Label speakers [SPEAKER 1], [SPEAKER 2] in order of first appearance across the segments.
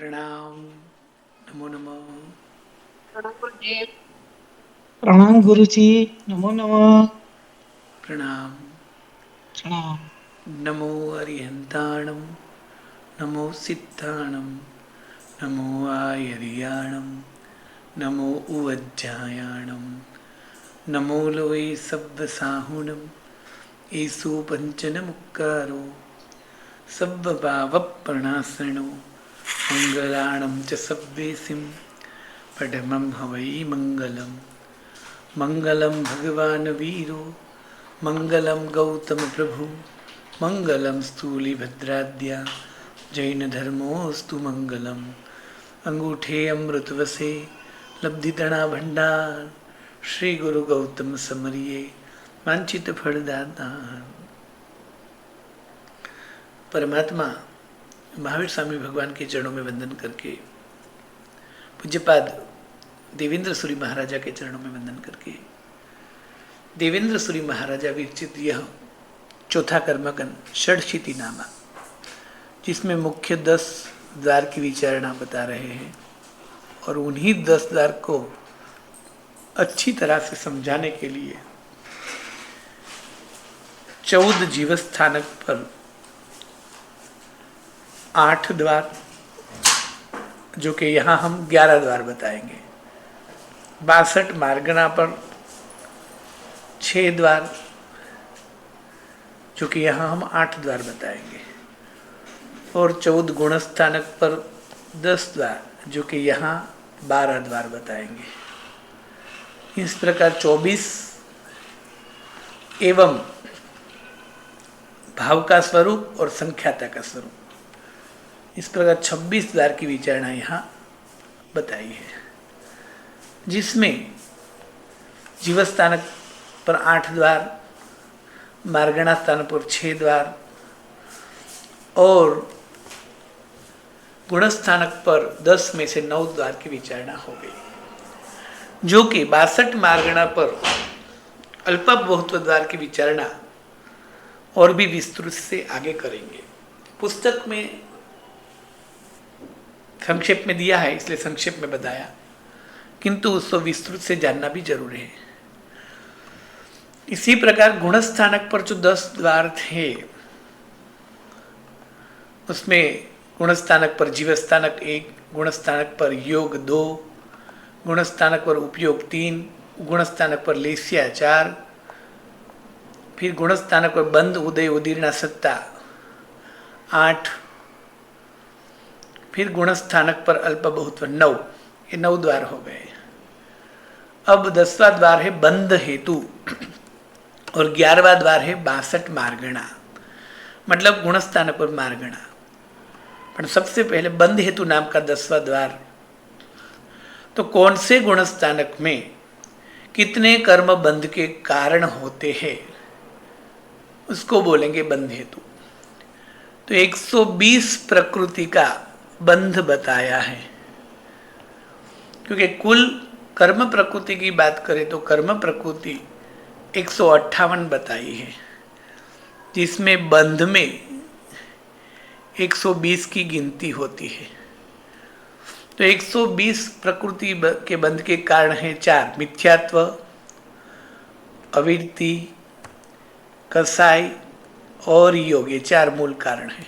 [SPEAKER 1] प्रणाम। नमो नमः।
[SPEAKER 2] प्रणाम गुरुजी।
[SPEAKER 3] प्रणाम गुरुजी। नमो नमः।
[SPEAKER 1] प्रणाम।
[SPEAKER 3] प्रणाम।
[SPEAKER 1] नमो अरिहंताणं, नमो सिद्धाणं, नमो आयर्याणं, नमो उवज्जायाणं, नमो लोये सब्बसाहुणं, येषु पञ्चनमुक्कारो सब्बपावप्रणाशनो मङ्गलाणं च सब्बेसिं पठमं हवै मङ्गलम्। मङ्गलं भगवान् वीरो मङ्गलं गौतमप्रभु, मङ्गलं स्थूलिभद्राद्या जैनधर्मोऽस्तु मङ्गलम्। अंगूठे अमृतवसे लब्धितणा भंडार, श्री गुरु गौतम समरिये वांछित फलदाता। परमात्मा महावीर स्वामी भगवान के चरणों में वंदन करके, पूज्यपाद देवेंद्र सूरी महाराजा के चरणों में वंदन करके, देवेंद्र सूरी महाराजा विरचित यह चौथा कर्मकन षडशीति नामा, जिसमें मुख्य 10 द्वार की विचारणा बता रहे हैं और उन्हीं 10 द्वार को अच्छी तरह से समझाने के लिए 14 जीव स्थानक पर 8 द्वार, जो कि यहाँ हम 11 द्वार बताएंगे। 62 मार्गना पर 6 द्वार, जो कि यहाँ हम 8 द्वार बताएंगे, और 14 गुण स्थानक पर 10 द्वार, जो कि यहाँ 12 द्वार बताएंगे। इस प्रकार 24 एवं भाव का स्वरूप और संख्याता का स्वरूप, इस प्रकार 26 द्वार की विचारणा यहाँ बताई है, जिसमें जीवस्थानक पर 8 द्वार, मार्गणा स्थान पर 6 द्वार और गुणस्थानक पर 10 में से 9 द्वार की विचारणा हो गई, जो कि 62 मार्गणा पर अल्प बहुत्व द्वार की विचारणा और भी विस्तृत से आगे करेंगे। पुस्तक में संक्षेप में दिया है, इसलिए संक्षेप में बताया, किंतु उसको विस्तृत से जानना भी जरूरी है। इसी प्रकार गुणस्थानक पर जो 10 द्वार थे, उसमें गुणस्थानक पर जीवस्थानक 1, गुणस्थानक पर योग 2, गुणस्थानक पर उपयोग 3, गुणस्थानक पर लेस्या 4, फिर गुणस्थानक पर बंध उदय उदीर्णा सत्ता 8, फिर गुणस्थानक पर अल्प बहुत्व 9। ये 9 द्वार हो गए। अब 10वां द्वार है बंध हेतु और 11वां द्वार है 62 मार्गणा, मतलब गुणस्थानक पर मार्गणा। पर सबसे पहले बंध हेतु नाम का 10वां द्वार, तो कौन से गुणस्थानक में कितने कर्म बंध के कारण होते हैं, उसको बोलेंगे बंध हेतु। तो 120 प्रकृति का बंध बताया है, क्योंकि कुल कर्म प्रकृति की बात करें तो कर्म प्रकृति 158 बताई है, जिसमें बंध में 120 की गिनती होती है। तो 120 प्रकृति के बंध के कारण है 4: मिथ्यात्व, अविरति, कसाई और योग। ये 4 मूल कारण हैं।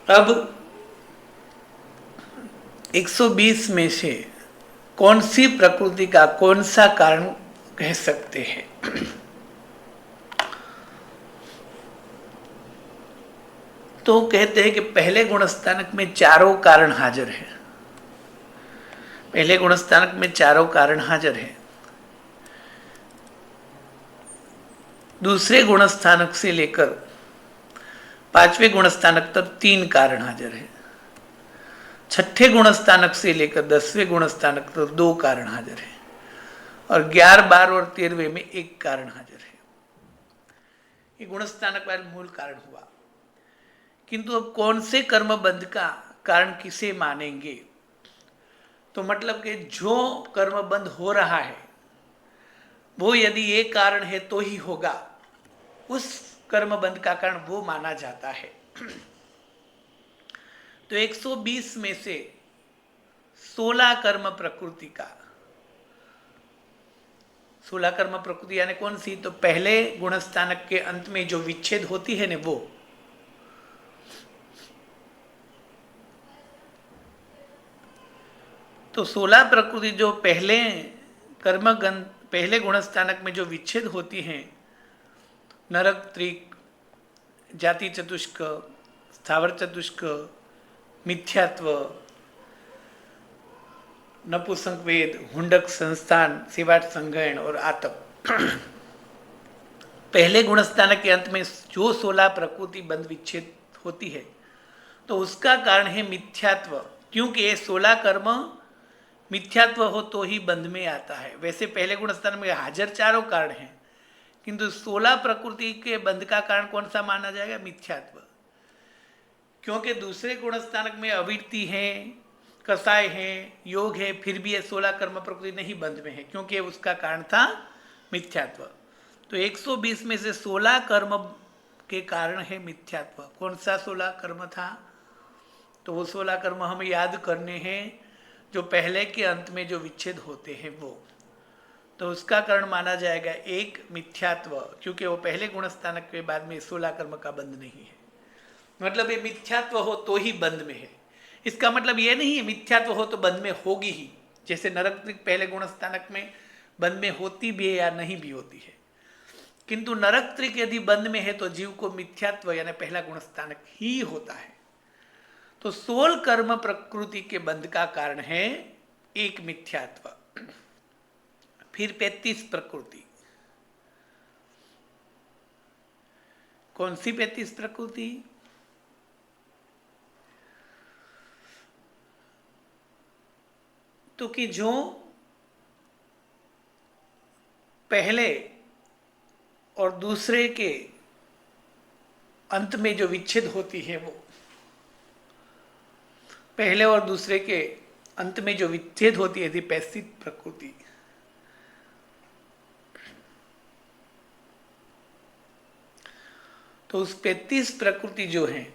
[SPEAKER 1] अब 120 में से कौन सी प्रकृति का कौन सा कारण कह सकते हैं? तो कहते हैं कि पहले गुणस्थानक में चारों कारण हाजिर हैं। पहले गुणस्थानक में चारों कारण हाजिर हैं। दूसरे गुणस्थानक से लेकर 5वें गुणस्थानक तक 3 कारण हाजिर हैं। छठे गुणस्थानक से लेकर 10वें गुणस्थानक तक 2 कारण हाजिर हैं, और 11, 12 और 13वें में 1 कारण हाजिर है। ये गुणस्थानक वाला मूल कारण हुआ। किंतु अब कौन से कर्म बंध का कारण किसे मानेंगे? तो मतलब कि जो कर्म बंध हो रहा है वो यदि ये कारण है तो ही होगा, उस कर्म बंध का कारण वो माना जाता है। तो 120 में से 16 कर्म प्रकृति का, 16 कर्म प्रकृति यानी कौन सी, तो पहले गुणस्थानक के अंत में जो विच्छेद होती है ना वो, तो 16 प्रकृति जो पहले पहले गुणस्थानक में जो विच्छेद होती हैं, नरक, त्रिक, जाति चतुष्क, स्थावर चतुष्क, मिथ्यात्व, नपुंसक वेद, हुंडक संस्थान, सेवाट संगयन और आतप, पहले गुणस्थानक के अंत में जो 16 प्रकृति बंध विच्छेद होती है तो उसका कारण है मिथ्यात्व, क्योंकि ये 16 कर्म मिथ्यात्व हो तो ही बंध में आता है। वैसे पहले गुणस्थान में हाजिर चारों कारण हैं, किंतु 16 प्रकृति के बंध का कारण कौन सा माना जाएगा, मिथ्यात्व, क्योंकि दूसरे गुणस्थानक में अविरति है, कसाय है, योग है, फिर भी ये 16 कर्म प्रकृति नहीं बंध में है, क्योंकि उसका कारण था मिथ्यात्व। तो 120 में से 16 कर्म के कारण है मिथ्यात्व। कौन सा 16 कर्म था, तो वो 16 कर्म हमें याद करने हैं जो पहले के अंत में जो विच्छेद होते हैं वो, तो उसका कारण माना जाएगा एक मिथ्यात्व, क्योंकि वो पहले गुणस्थानक के बाद में 16 कर्म का बंध नहीं है। मतलब ये मिथ्यात्व हो तो ही बंध में है, इसका मतलब ये नहीं है मिथ्यात्व हो तो बंध में होगी ही, जैसे नरक त्रिक पहले गुणस्थानक में बंध में होती भी है या नहीं भी होती है, किंतु नरक त्रिक यदि बंध में है तो जीव को मिथ्यात्व यानी पहला गुणस्थानक ही होता है। तो 16 कर्म प्रकृति के बंध का कारण है एक मिथ्यात्व। फिर 35 प्रकृति, कौन सी 35 प्रकृति, तो कि जो पहले और दूसरे के अंत में जो विच्छेद होती है वो, पहले और दूसरे के अंत में जो विच्छेद होती है 35 प्रकृति, तो उस 35 प्रकृति जो है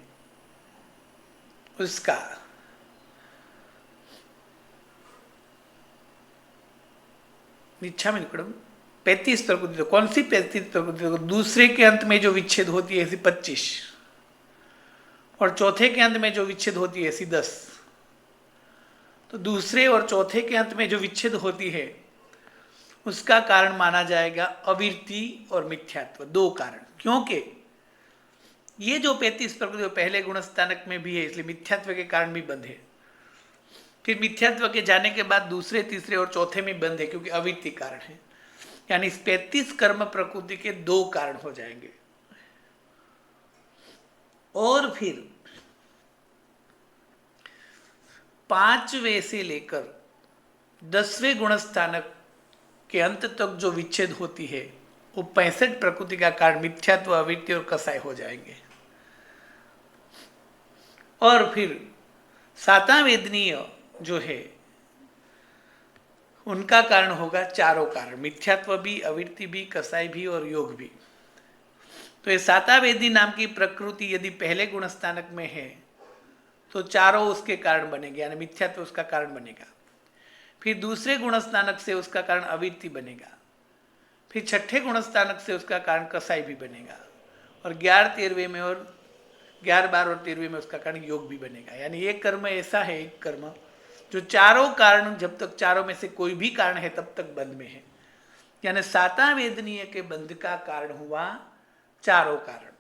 [SPEAKER 1] उसका इच्छा में 35 प्रकृति, तो कौन सी 35 प्रकृति, तो दूसरे के अंत में जो विच्छेद होती है ऐसी 25, और चौथे के अंत में जो विच्छेद होती है ऐसी 10। तो दूसरे और चौथे के अंत में जो विच्छेद होती है उसका कारण माना जाएगा अविरति और मिथ्यात्व, दो कारण, क्योंकि ये जो 35 प्रकृति पहले गुणस्थानक में भी है इसलिए मिथ्यात्व के कारण भी बंध है, फिर मिथ्यात्व के जाने के बाद दूसरे, तीसरे और चौथे में बंध है क्योंकि अविरति कारण है, यानी इस 35 कर्म प्रकृति के दो कारण हो जाएंगे। और फिर 5वें से लेकर 10वें गुणस्थानक के अंत तक जो विच्छेद होती है वो 65 प्रकृति का कारण मिथ्यात्व, अविरति और कसाय हो जाएंगे। और फिर 7वां वेदनीय जो है उनका कारण होगा चारों कारण, मिथ्यात्व भी, अविरति भी, कसाय भी और योग भी। तो ये 7वां वेदी नाम की प्रकृति यदि पहले गुणस्थानक में है तो चारों उसके कारण बनेंगे, यानी मिथ्यात्व उसका कारण बनेगा। फिर दूसरे गुणस्थानक से उसका कारण अविरति बनेगा, फिर छठे गुणस्थानक से उसका कारण कसाई भी बनेगा, और 11, 13वें में और 11, 12 और 13वें में उसका कारण योग भी बनेगा। यानी एक कर्म ऐसा है, एक कर्म जो चारों कारण, जब तक चारों में से कोई भी कारण है तब तक बंध में है। यानी 7वां वेदनीय के बंध का कारण हुआ चारों कारण।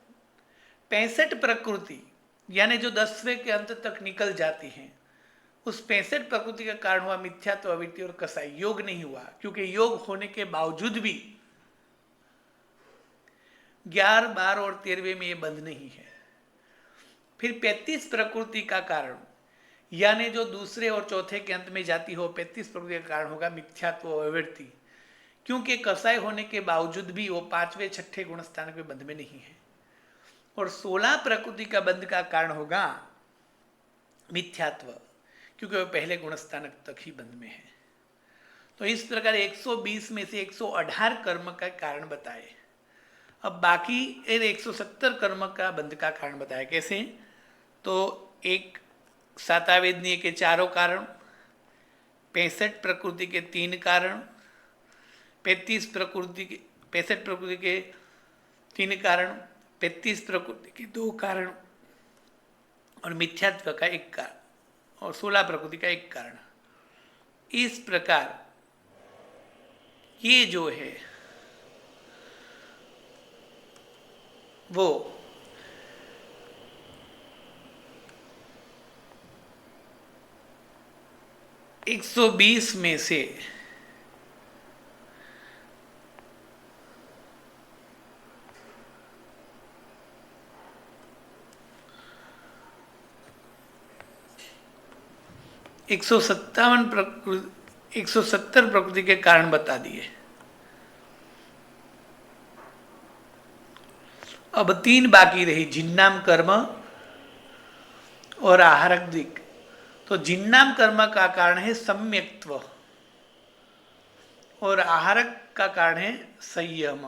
[SPEAKER 1] 65 प्रकृति यानी जो 10वें के अंत तक निकल जाती हैं उस 65 प्रकृति का कारण हुआ मिथ्यात्व, अविरति और कसाई। योग नहीं हुआ क्योंकि योग होने के बावजूद भी 11, 12 और 13वें में ये बंध नहीं है। फिर 35 प्रकृति का कारण यानी जो दूसरे और चौथे के अंत में जाती हो 35 प्रकृति का कारण होगा मिथ्यात्व और अविरति, क्योंकि कसाय होने के बावजूद भी वो 5वें, 6ठे गुणस्थानक में बंध में नहीं है। और 16 प्रकृति का बंध का कारण होगा मिथ्यात्व, क्योंकि वह पहले गुणस्थानक तक ही बंध में है। तो इस प्रकार 120 में से 118 कर्म का कारण बताए। अब बाकी 170 कर्म का बंध का कारण बताया। कैसे, तो एक सातावेदनीय के चारों कारण, 65 प्रकृति के 3 कारण, 65 प्रकृति के 3 कारण, 35 प्रकृति के 2 कारण और मिथ्यात्व का 1 कारण और 16 प्रकृति का 1 कारण। इस प्रकार ये जो है वो 120 में से 170 प्रकृति के कारण बता दिए। अब 3 बाकी रही, जिन्नाम कर्म और आहारक दिक्। तो जिन्नाम कर्म का कारण है सम्यक्त्व और आहारक का कारण है संयम।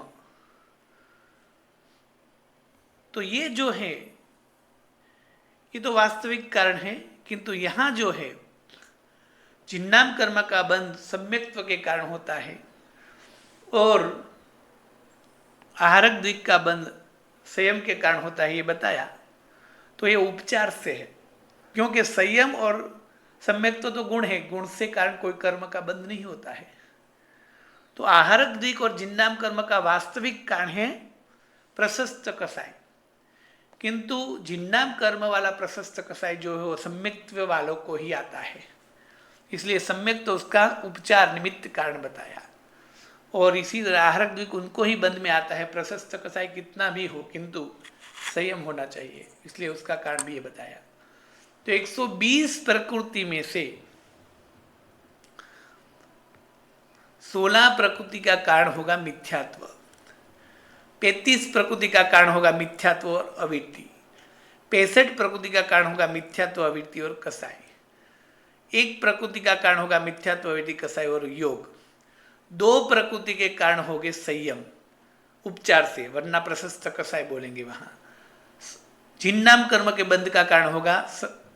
[SPEAKER 1] तो ये जो है ये तो वास्तविक कारण है, किंतु यहां जो है जिन्नाम कर्म का बंध सम्यक्त्व के कारण होता है और आहारक दिक् का बंध संयम के कारण होता है, ये बताया। तो ये उपचार से है, क्योंकि संयम और सम्यक्त्व तो गुण है, गुण से कारण कोई कर्म का बंध नहीं होता है। तो आहारक दिक् और जिन्नाम कर्म का वास्तविक कारण है प्रशस्त कसाय, किंतु जिन्नाम कर्म वाला प्रशस्त कसाय जो है वो सम्यक्त्व वालों को ही आता है, इसलिए सम्यक तो उसका उपचार निमित्त कारण बताया। और इसी तरह आहारक दिक् उनको ही बंध में आता है, प्रशस्त कसाय कितना भी हो किंतु संयम होना चाहिए, इसलिए उसका कारण भी ये बताया। तो 120 प्रकृति में से 16 प्रकृति का कारण होगा मिथ्यात्व, 35 प्रकृति का कारण होगा मिथ्यात्व और अविरति, 65 प्रकृति का कारण होगा मिथ्यात्व, अविरति और कसाय, 1 प्रकृति का कारण होगा मिथ्यात्व, अविरति, कसाय और योग, 2 प्रकृति के कारण होंगे संयम उपचार से, वरना प्रशस्त कसाय बोलेंगे वहां। जिन्नाम कर्म के बंध का कारण होगा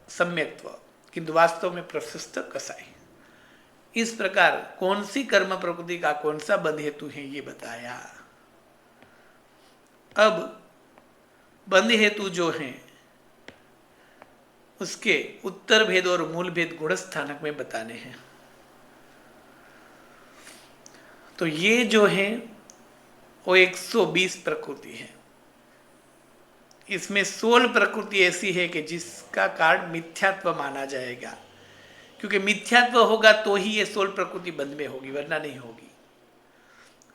[SPEAKER 1] सम्यक्त्व, किंतु वास्तव में प्रशस्त कसाय। इस प्रकार कौन सी कर्म प्रकृति का कौन सा बंध हेतु है ये बताया। अब बंध हेतु जो हैं उसके उत्तर भेद और मूल भेद गुणस्थानक में बताने हैं। तो ये जो है वो 120 प्रकृति है, इसमें 16 प्रकृति ऐसी है कि जिसका कारण मिथ्यात्व माना जाएगा, क्योंकि मिथ्यात्व होगा तो ही ये 16 प्रकृति बंध में होगी, वरना नहीं होगी।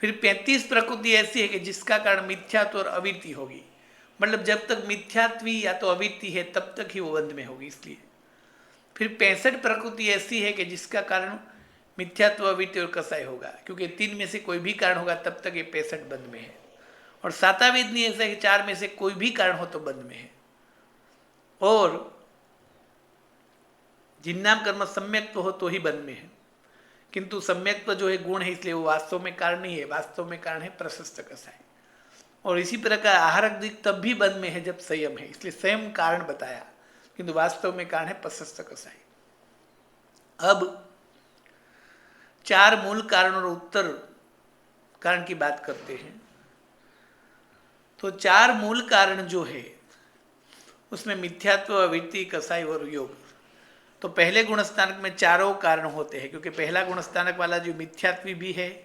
[SPEAKER 1] फिर 35 प्रकृति ऐसी है कि जिसका कारण मिथ्यात्व और अविरति होगी, मतलब जब तक मिथ्यात्वी या तो अविरति है तब तक ही वो बंध में होगी, इसलिए। फिर 65 प्रकृति ऐसी है कि जिसका कारण मिथ्यात्व, अविरति और कसाय होगा, क्योंकि 3 में से कोई भी कारण होगा तब तक ये 65 बंध में है। और सातावेदनी ऐसा है कि 4 में से कोई भी कारण हो तो बंध में है। और जिन्नाम कर्म सम्यक्त्व हो तो ही बंध में है, किंतु सम्यक्त्व जो है गुण है, इसलिए वो वास्तव में कारण नहीं है, वास्तव में कारण है प्रशस्त कसाय। और इसी प्रकार आहारक दिक् तब भी बंध में है जब संयम है, इसलिए संयम कारण बताया, किंतु वास्तव में कारण है प्रशस्त कसाय। अब 4 मूल कारण और उत्तर कारण की बात करते हैं। तो 4 मूल कारण जो है उसमें मिथ्यात्व, अविरति, कसाय और योग। तो पहले गुणस्थानक में चारों कारण होते हैं, क्योंकि पहला गुणस्थानक वाला जो मिथ्यात्वी भी है,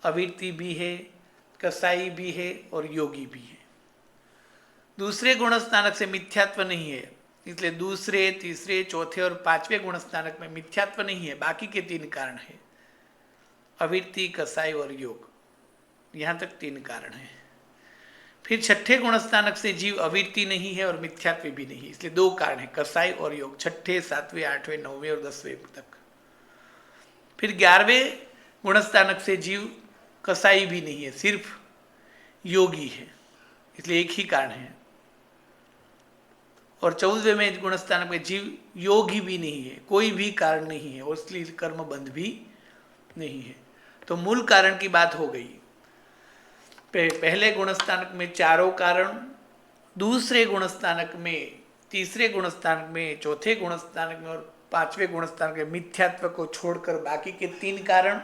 [SPEAKER 1] अविरति भी है, कसाई भी है और योगी भी है। दूसरे गुणस्थानक से मिथ्यात्व नहीं है, इसलिए दूसरे, तीसरे, चौथे और 5वें गुणस्थानक में मिथ्यात्व नहीं है, बाकी के 3 कारण है, अविरति, कसाय और योग। यहाँ तक 3 कारण हैं। फिर 6ठे गुणस्थानक से जीव अविरति नहीं है और मिथ्यात्व भी नहीं, इसलिए 2 कारण है, कसाय और योग, 6ठे, 7वें, 8वें, 9वें और 10वें तक। फिर 11वें गुणस्थानक से जीव कसाई भी नहीं है, सिर्फ योगी है, इसलिए 1 ही कारण है। और 14वें गुणस्थानक में जीव योगी भी नहीं है, कोई भी कारण नहीं है, और इसलिए कर्म बंध भी नहीं है। तो मूल कारण की बात हो गई। पहले गुणस्थानक में चारों कारण, दूसरे गुणस्थानक में तीसरे गुण स्थानक में, चौथे गुण स्थानक में और पांचवें गुण स्थानक में मिथ्यात्व को छोड़कर बाकी के 3 कारण,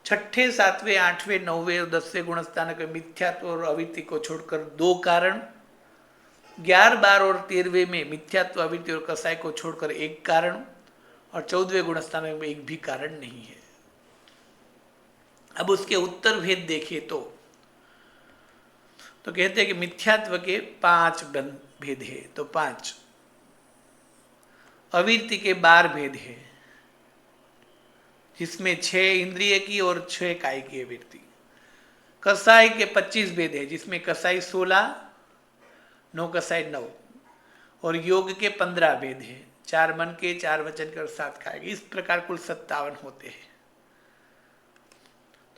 [SPEAKER 1] छठे, सातवें, आठवें, नौवें और 10वें गुण स्थानक में मिथ्यात्व और अविरति को छोड़कर 2 कारण, 11, 12 और 13वें में मिथ्यात्व, अविरति और कसाय को छोड़कर 1 कारण और 14वें गुण स्थानक में एक भी कारण नहीं है। अब उसके उत्तर भेद देखिए तो कहते हैं कि मिथ्यात्व के 5 भेद है, तो 5, अविरति के 12 भेद है, जिसमें 6 इंद्रिय की और 6 काय की अविरति। कसाई के 25 भेद है, जिसमें कसाई 16, 9 कसाई 9, और योग के 15 भेद है, 4 मन के, 4 वचन के और 7 काय के। इस प्रकार कुल 57 होते हैं।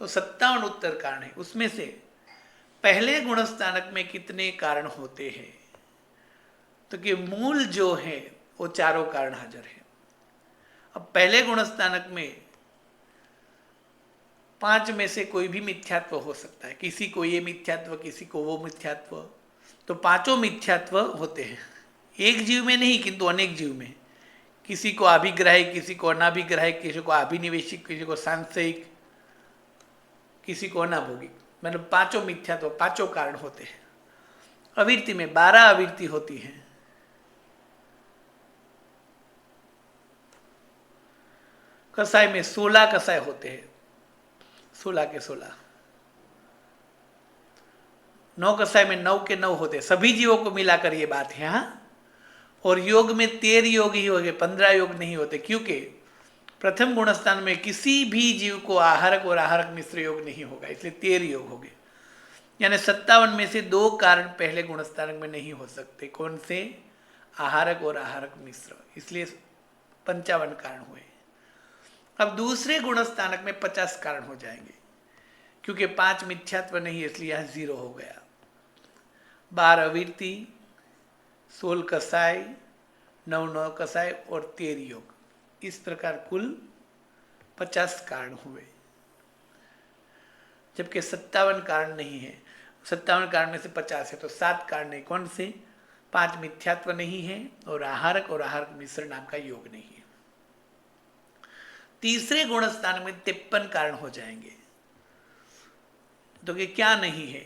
[SPEAKER 1] तो 57 उत्तर कारण है। उसमें से पहले गुण स्थानक में कितने कारण होते हैं? तो कि मूल जो है वो चारों कारण हाजिर है। अब पहले गुण स्थानक में 5 में से कोई भी मिथ्यात्व हो सकता है, किसी को ये मिथ्यात्व, किसी को वो मिथ्यात्व, तो 5 मिथ्यात्व होते हैं। एक जीव में नहीं, किंतु अनेक जीव में, किसी को अभिग्राही, किसी को अनाभिग्राहिक, किसी को अभिनिवेशिक, किसी को सांशयिक, किसी को अनाभोगिक, मतलब 5 मिथ्यात्व, 5 कारण होते हैं। अविरति में 12 अविरति होती है। कसाय में 16 कसाय होते हैं, 16 के 16। 9 कसाय में 9 के 9 होते हैं। सभी जीवों को मिलाकर ये बात है। हाँ, और योग में 13 योग ही हो गए, 15 योग नहीं होते, क्योंकि प्रथम गुण स्थान में किसी भी जीव को आहारक और आहारक मिश्र योग नहीं होगा, इसलिए 13 योग हो गए। यानी 57 में से 2 कारण पहले गुण स्थानक में नहीं हो सकते। कौन से? आहारक और आहारक मिश्र, इसलिए 55 कारण हुए। अब दूसरे गुण स्थानक में 50 कारण हो जाएंगे, क्योंकि 5 मिथ्यात्व नहीं, इसलिए यह 0 हो गया। 12 अविरति, 16 कसाय, 9 कसाय और 13 योग, इस प्रकार कुल 50 कारण हुए, जबकि 57 कारण नहीं है। 57 कारण में से 50 है, तो 7 कारण नहीं। कौन से? 5 मिथ्यात्व नहीं है और आहारक मिश्र नाम का योग नहीं है। तीसरे गुण स्थान में 53 कारण हो जाएंगे। तो कि क्या नहीं है?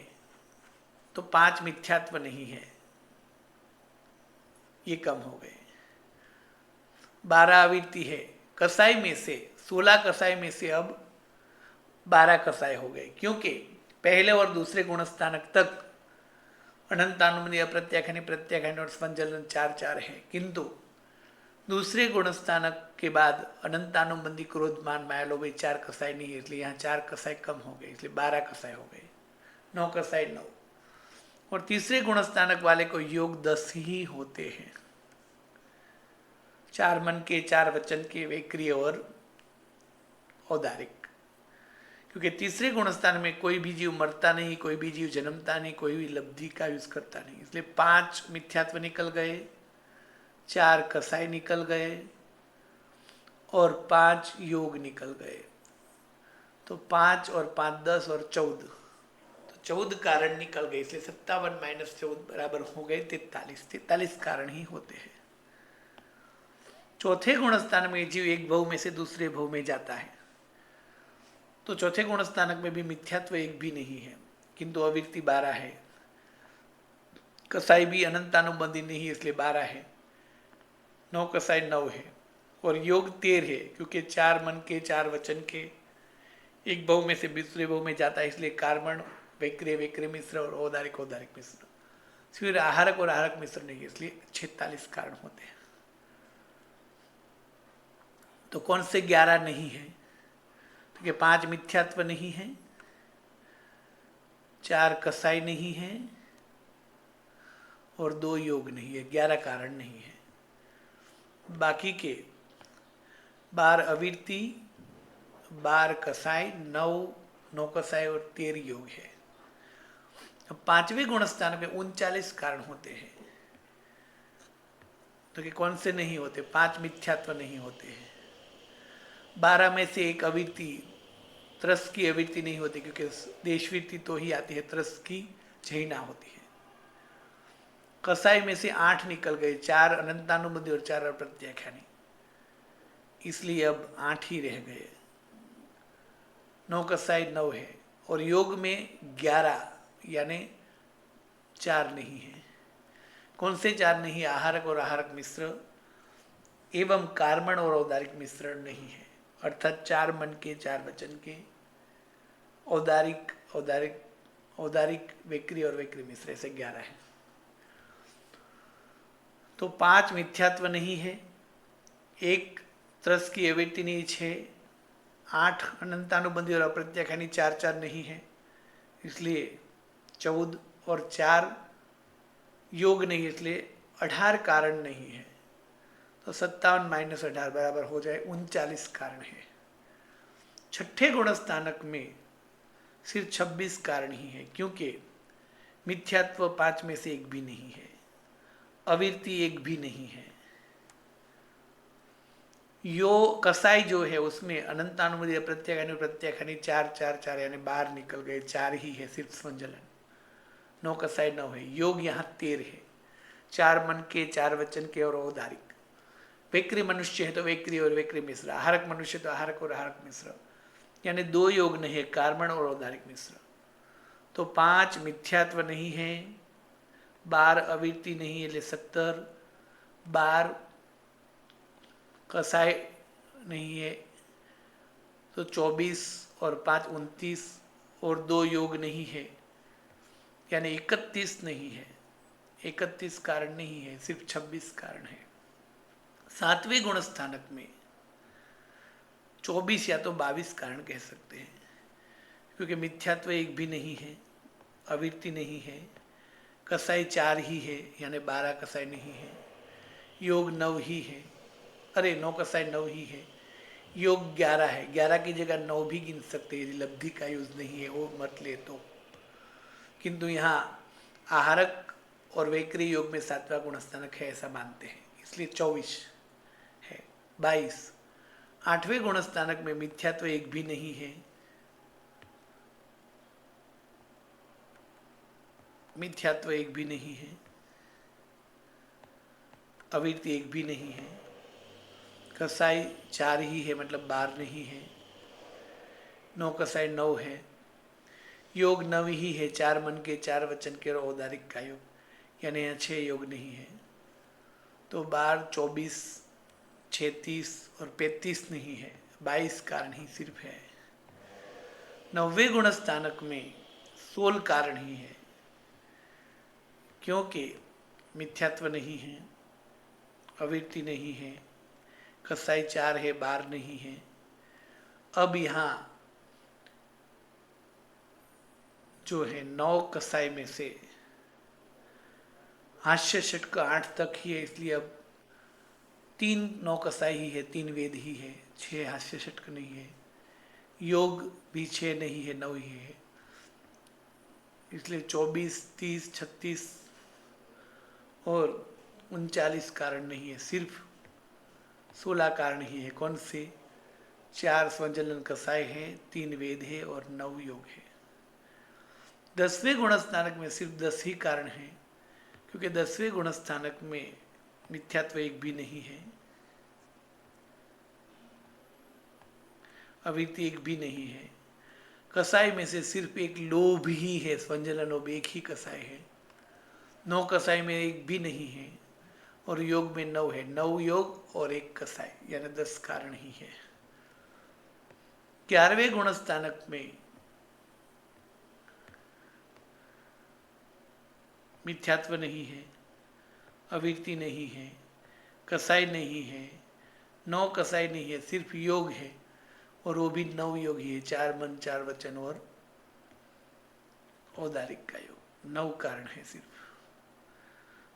[SPEAKER 1] तो 5 मिथ्यात्व नहीं है, ये कम हो गए। 12 अविरति है। कसाई में से 16 कसाई में से अब 12 कसाई हो गए, क्योंकि पहले और दूसरे गुण स्थानक तक अनंतानुबंधी, अप्रत्याख्यानी, प्रत्याख्यानी और स्पंजलन 4 है, किंतु दूसरे गुण स्थानक के बाद अनंतानुबंधी, क्रोध, मान, माया, लोभ 4 कसाई नहीं है, इसलिए यहाँ 4 कसाई कम हो गए, इसलिए 12 कसाई हो गए। 9 कसाई 9, और तीसरे गुण स्थानक वाले को योग 10 ही होते हैं। 4 मन के, 4 वचन के, वैक्रिय और औदारिक, क्योंकि तीसरे गुण स्थान में कोई भी जीव मरता नहीं, कोई भी जीव जन्मता नहीं, कोई भी लब्धि का यूज करता नहीं, इसलिए 5 मिथ्यात्व निकल गए, 4 कसाई निकल गए और 5 योग निकल गए। तो 5 और 5 10 और 14, तो 14 कारण निकल गए, इसलिए 57 माइनस 14 बराबर हो गए 43। 43 कारण ही होते हैं। चौथे गुण स्थान में जीव एक भव में से दूसरे भव में जाता है, तो चौथे गुण स्थानक में भी मिथ्यात्व एक भी नहीं है, किंतु अविरति 12 है। कसाई भी अनंतानुबंधी नहीं है, इसलिए 12 है। 9 कसाई 9 है, और योग 13 है, क्योंकि 4 मन के, 4 वचन के, एक भव में से दूसरे भव में जाता है, इसलिए कार्बन, वैक्रिय मिश्र और औदारिक मिश्र। फिर आहारक और आहारक मिश्र नहीं है, इसलिए 46 कारण होते हैं। तो कौन से 11 नहीं है? तो कि 5 मिथ्यात्व नहीं है, 4 कसाई नहीं है और 2 योग नहीं है, 11 कारण नहीं है। बाकी के 12 अविरति, 12 कसाई, 9 कसाई और 13 योग है। अब 5वें गुण स्थान में 39 कारण होते हैं, तो कि कौन से नहीं होते? 5 मिथ्यात्व नहीं होते हैं। 12 में से 1 अविरति, त्रस की अविरति नहीं होती, क्योंकि देशवृत्ति तो ही आती है, त्रस की झैना होती है। कसाई में से 8 निकल गए, 4 अनंतानुबंधी और 4 अप्रत्याख्यानी, इसलिए अब 8 ही रह गए। 9 कसाई 9 है और योग में 11 यानी 4 नहीं है। कौन से 4 नहीं? आहारक और आहारक मिश्र एवं कार्मण और औदारिक मिश्रण नहीं है, अर्थात 4 मन के 4 वचन के, औदारिक औदारिक औदारिक वेक्री और वेक्री मिश्र, ऐसे 11 है। तो 5 मिथ्यात्व नहीं है, 1 त्रस की अवैति नहीं, 6 8 अनंतानुबंधी और अप्रत्याख्यानी 4 4 नहीं है, इसलिए 14 और 4 योग नहीं, इसलिए 18 कारण नहीं है। तो 57 - 18 बराबर हो जाए 39 कारण है। छठे गुण स्थानक में सिर्फ 26 कारण ही है, क्योंकि मिथ्यात्व 5 में से 1 भी नहीं है, अविरति 1 भी नहीं है। यो कसाई जो है उसमें अनंतानुबंधी प्रत्याख्यानी प्रत्याख्यानी 4 4 4 यानी 12 निकल गए, 4 ही है सिर्फ संजलन। 9 कसाई 9 है। योग यहाँ 13 है, 4 मन के 4 वचन के और औदारिक। वेक्री मनुष्य है तो वेक्री और वेक्री मिश्र, आहारक मनुष्य तो आहारक और आहारक मिश्र, यानी 2 योग नहीं है, कार्मण और औदारिक मिश्र। तो 5 मिथ्यात्व नहीं है, 12 अविरति नहीं है, 70, 12 कसाय नहीं है, तो 24 और 5 29 और 2 योग नहीं है, यानी 31 नहीं है, 31 कारण नहीं है, सिर्फ 26 कारण है। 7वें गुण स्थानक में 24 या तो 22 कारण कह सकते हैं, क्योंकि मिथ्यात्व 1 भी नहीं है, अविरति नहीं है, कसाई 4 ही है यानी 12 कसाई नहीं है, योग 9 ही है, अरे 9 कसाई 9 ही है, योग 11 है, 11 की जगह 9 भी गिन सकते हैं यदि लब्धि का यूज नहीं है, वो मत ले तो। किंतु यहाँ आहारक और वेक्री योग में 7वां गुण स्थानक है ऐसा मानते हैं, इसलिए 24 है। 22 8वें गुण स्थानक में मिथ्यात्व 1 भी नहीं है, मिथ्यात्व 1 भी नहीं है, अविरति 1 भी नहीं है, कसाई 4 ही है मतलब 12 नहीं है, 9 कसाई 9 है, योग 9 ही है, 4 मन के 4 वचन के और औदारिक का योग, यानी यहाँ 6 योग नहीं है। तो 12 24 36 और 35 नहीं है, 22 कारण ही सिर्फ है। 9वें गुण स्थानक में 16 कारण ही है, क्योंकि मिथ्यात्व नहीं है, अविरति नहीं है, कसाई 4 है, 12 नहीं है। अब यहाँ जो है 9 कसाई में से हास्य षटक 8 तक ही है, इसलिए अब 3 9 कसाई ही है, 3 वेद ही है, 6 हास्य षटक नहीं है, योग भी 6 नहीं है, 9 ही है, इसलिए 24 30 36 और 39 कारण नहीं है, सिर्फ 16 कारण ही है। कौन से? 4 स्वजलन कसाय हैं, 3 वेद है और 9 योग है। 10वें गुण स्थानक में सिर्फ 10 ही कारण हैं, क्योंकि 10वें गुण स्थानक में मिथ्यात्व 1 भी नहीं है, अविरति 1 भी नहीं है, कसाई में से सिर्फ 1 लोभ ही है, स्वंजलन लोभ 1 ही कसाई है, 9 कसाई में 1 भी नहीं है और योग में 9 है, 9 योग और 1 कसाई यानी 10 कारण ही है। 11वें गुण स्थानक में मिथ्यात्व नहीं है, अविरति नहीं है, कसाई नहीं है, 9 कसाई नहीं है, सिर्फ योग है और वो भी 9 योग ही है, 4 मन 4 वचन और औदारिक का योग, 9 कारण है सिर्फ।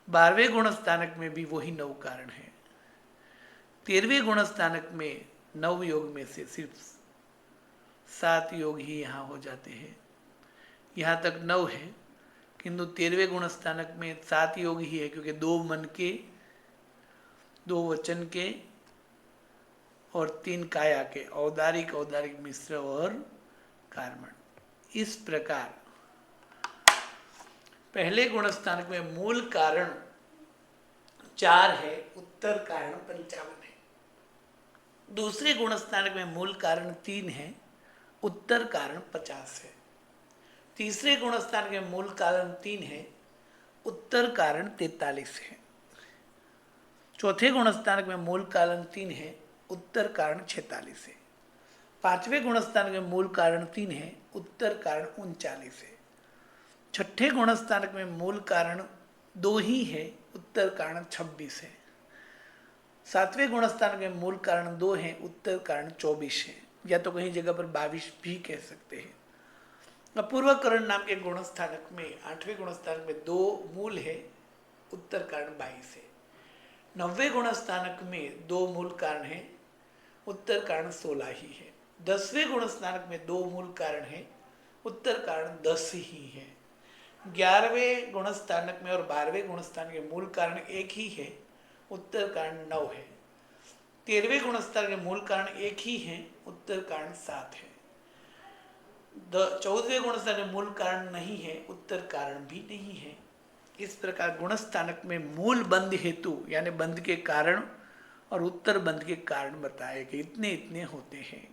[SPEAKER 1] 12वें गुण स्थानक में भी वही 9 कारण है। 13वें गुण स्थानक में 9 योग में से सिर्फ 7 योग ही यहाँ हो जाते हैं, यहाँ तक 9 है, किंतु 13वें गुण स्थानक में 7 योग ही है, क्योंकि 2 मन के 2 वचन के और 3 काया के, औदारिक औदारिक मिश्र और कार्मण। इस प्रकार पहले गुणस्थानक में मूल कारण 4 है, उत्तर कारण 55 है। दूसरे गुणस्थानक में मूल कारण 3 है, उत्तर कारण 50 है। तीसरे गुणस्थानक में मूल कारण 3 है, उत्तर कारण 43 है। चौथे गुणस्थानक में मूल कारण 3 है, उत्तर कारण 46 है। पांचवें गुणस्थानक में मूल कारण 3 है, उत्तर कारण 39 है। छठे गुणस्थानक में मूल कारण 2 ही है, उत्तर कारण 26 है। सातवें गुणस्थानक में मूल कारण 2 है, उत्तर कारण 24 है, या तो कहीं जगह पर 22 भी कह सकते हैं। अपूर्वकरण नाम के गुणस्थानक में, आठवें गुणस्थानक में 2 मूल है, उत्तर कारण 22 है। 9वें गुणस्थानक में 2 मूल कारण है, उत्तर कारण 16 ही है। 10वें गुणस्थानक में 2 मूल कारण है, उत्तर कारण 10 ही है। 11वें गुणस्थानक में और 12वें गुणस्थानक के मूल कारण एक ही है, उत्तर कारण 9 है। 13वें गुणस्थानक के मूल कारण एक ही है, उत्तर कारण 7 है। 14वें गुणस्थानक में मूल कारण नहीं है, उत्तर कारण भी नहीं है। इस प्रकार गुणस्थानक में मूल बंध हेतु यानी बंध के कारण और उत्तर बंध के कारण बताए गए, इतने इतने होते हैं।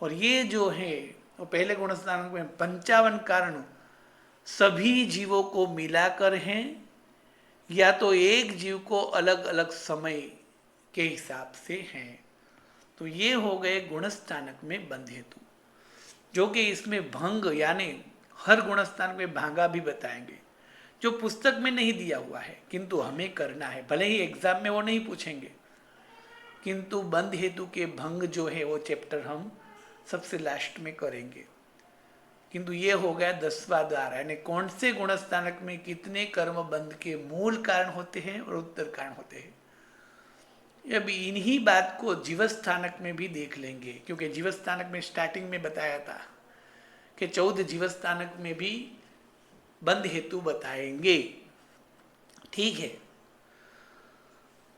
[SPEAKER 1] और ये जो है वो पहले गुणस्थानक में 55 कारण सभी जीवों को मिलाकर हैं, या तो एक जीव को अलग अलग समय के हिसाब से हैं। तो ये हो गए गुणस्थानक में बंध हेतु, जो कि इसमें भंग यानी हर गुणस्थानक में भांगा भी बताएंगे, जो पुस्तक में नहीं दिया हुआ है किंतु हमें करना है। भले ही एग्जाम में वो नहीं पूछेंगे, किंतु बंध हेतु के भंग जो है वो चैप्टर हम सबसे लास्ट में करेंगे। किंतु ये हो गया 10वां द्वार, यानी कौन से गुणस्थानक में कितने कर्म बंध के मूल कारण होते हैं और उत्तर कारण होते हैं। अब इन्हीं बात को जीवस्थानक में भी देख लेंगे, क्योंकि जीवस्थानक में स्टार्टिंग में बताया था कि 14 जीवस्थानक में भी बंध हेतु बताएंगे। ठीक है,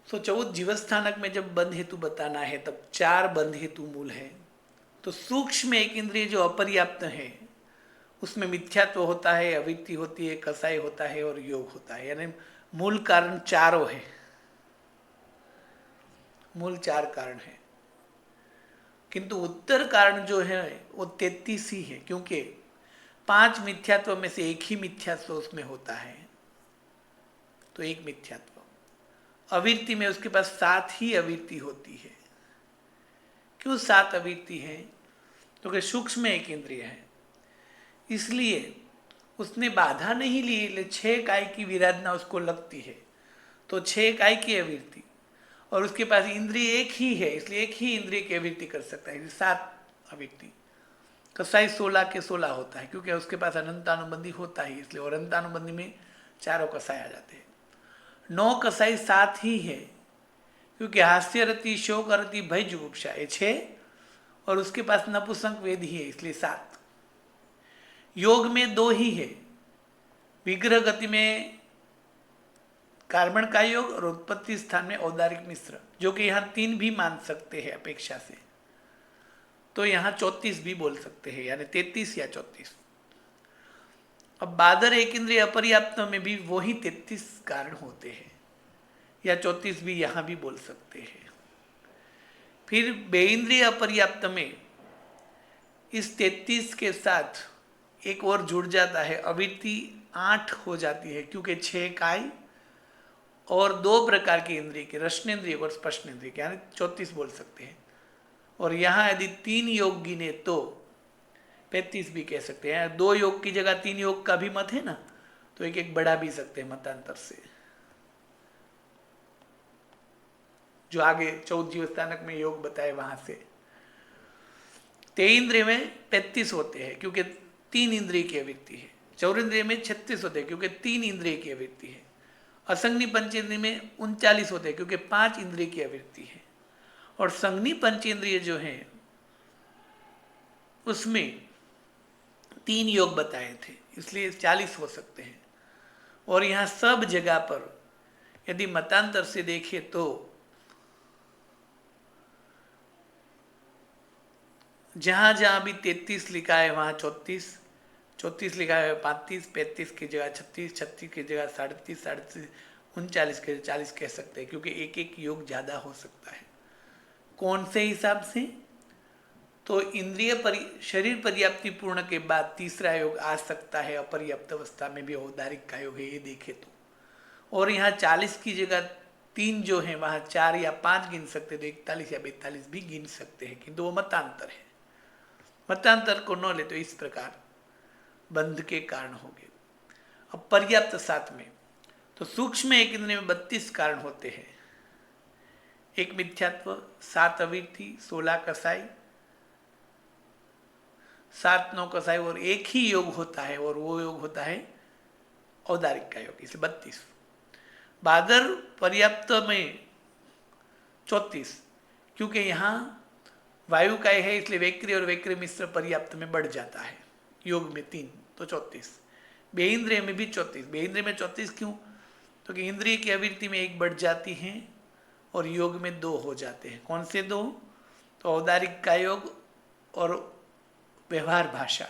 [SPEAKER 1] तो 14 जीवस्थानक में जब बंध हेतु बताना है तब 4 बंध हेतु मूल है। तो सूक्ष्म एक इंद्रिय जो अपर्याप्त है उसमें मिथ्यात्व होता है, अवित्ति होती है, कसाई होता है और योग होता है, यानी मूल कारण चारों है, मूल 4 कारण है। किंतु उत्तर कारण जो है वो 33 ही है, क्योंकि 5 मिथ्यात्व में से एक ही मिथ्यात्व उसमें होता है, तो एक मिथ्यात्व। अविरति में उसके पास 7 ही अविरति होती है। क्यों 7 अविरति है? क्योंकि सूक्ष्म एक इंद्रिय है, इसलिए उसने बाधा नहीं ली, इसलिए 6 काय की विराधना उसको लगती है, तो 6 काय की अविरति, और उसके पास इंद्रिय एक ही है, इसलिए एक ही इंद्रिय की अविरति कर सकता है, 7 अविरति। कसाई 16 के 16 होता है, क्योंकि उसके पास अनंतानुबंधी होता ही, इसलिए और अनंतानुबंधी में चारों कसाई आ जाते हैं। 9 कसाई 7 ही है, क्योंकि हास्य रति, शोक रति, भय जुगुप्सा ये 6, और उसके पास नपुंसक वेद ही है, इसलिए 7। योग में 2 ही है, विग्रह गति में कार्बन का योग और उत्पत्ति स्थान में औदारिक मिश्र, जो कि यहाँ 3 भी मान सकते हैं अपेक्षा से, तो यहाँ 34 भी बोल सकते हैं, यानी 33 या 34। अब बादर एक इंद्रिय अपर्याप्त में भी वही 33 कारण होते हैं, या 34 भी यहाँ भी बोल सकते हैं। फिर बेइंद्रिय अपर्याप्त में इस 33 के साथ एक और जुड़ जाता है, अविरति 8 हो जाती है, क्योंकि 6 काय और 2 प्रकार के इंद्रिय के, रसनेन्द्रिय और स्पर्शनेन्द्रिय के, यानी 34 बोल सकते हैं। और यहाँ यदि 3 योग गिने तो 35 भी कह सकते हैं। 2 योग की जगह 3 योग का भी मत है ना, तो एक एक बढ़ा भी सकते हैं मतांतर से, जो आगे 14 जीवस्थानक में योग बताए वहां से। 23 इंद्रिय में 35 होते हैं, क्योंकि 3 इंद्रिय की अवृत्ति है। 4 इंद्रिय में 36 होते हैं, क्योंकि 3 इंद्रिय की अवृत्ति है। असंज्ञी पंचेंद्रिय में 39 होते हैं, क्योंकि 5 इंद्रिय की अवृत्ति है। और संज्ञी पंचेंद्रिय जो है उसमें 3 योग बताए थे, इसलिए 40 हो सकते हैं। और यहाँ सब जगह पर यदि मतांतर से देखें तो जहाँ जहाँ भी 33 लिखा है वहाँ 34, 34 लिखा है, 35, 35 की जगह 36, 36 की जगह 37, 37, 39 के 40 कह सकते हैं, क्योंकि एक एक योग ज़्यादा हो सकता है। कौन से हिसाब से? तो शरीर पर्याप्ति पूर्ण के बाद तीसरा योग आ सकता है अपर्याप्त अवस्था में भी, औदारिक का योग है ये देखे तो। और यहाँ 40 की जगह 3 जो है वहाँ 4 या 5 गिन सकते, तो 41 या 42 भी गिन सकते हैं, किंतु वो मतांतर है। मतांतर को न ले तो इस प्रकार बंध के कारण हो गए। अब पर्याप्त साथ में, तो सूक्ष्म एक इंद्रिय में 32 कारण होते हैं। एक मिथ्यात्व, 7 अविरति, 16 कसाई, 7 9 कसाई, और एक ही योग होता है, और वो योग होता है औदारिक का योग, इसलिए 32। बादर पर्याप्त में 34, क्योंकि यहाँ वायु का है, इसलिए वैक्री और वैक्री मिश्र पर्याप्त में बढ़ जाता है, योग में 3 तो 34। बेइंद्रिय में भी 34। बेइंद्रिय में 34 क्यों? क्योंकि तो इंद्रिय की अवृत्ति में 1 बढ़ जाती है और योग में 2 हो जाते हैं। कौन से 2? तो औदारिक का योग और व्यवहार भाषा।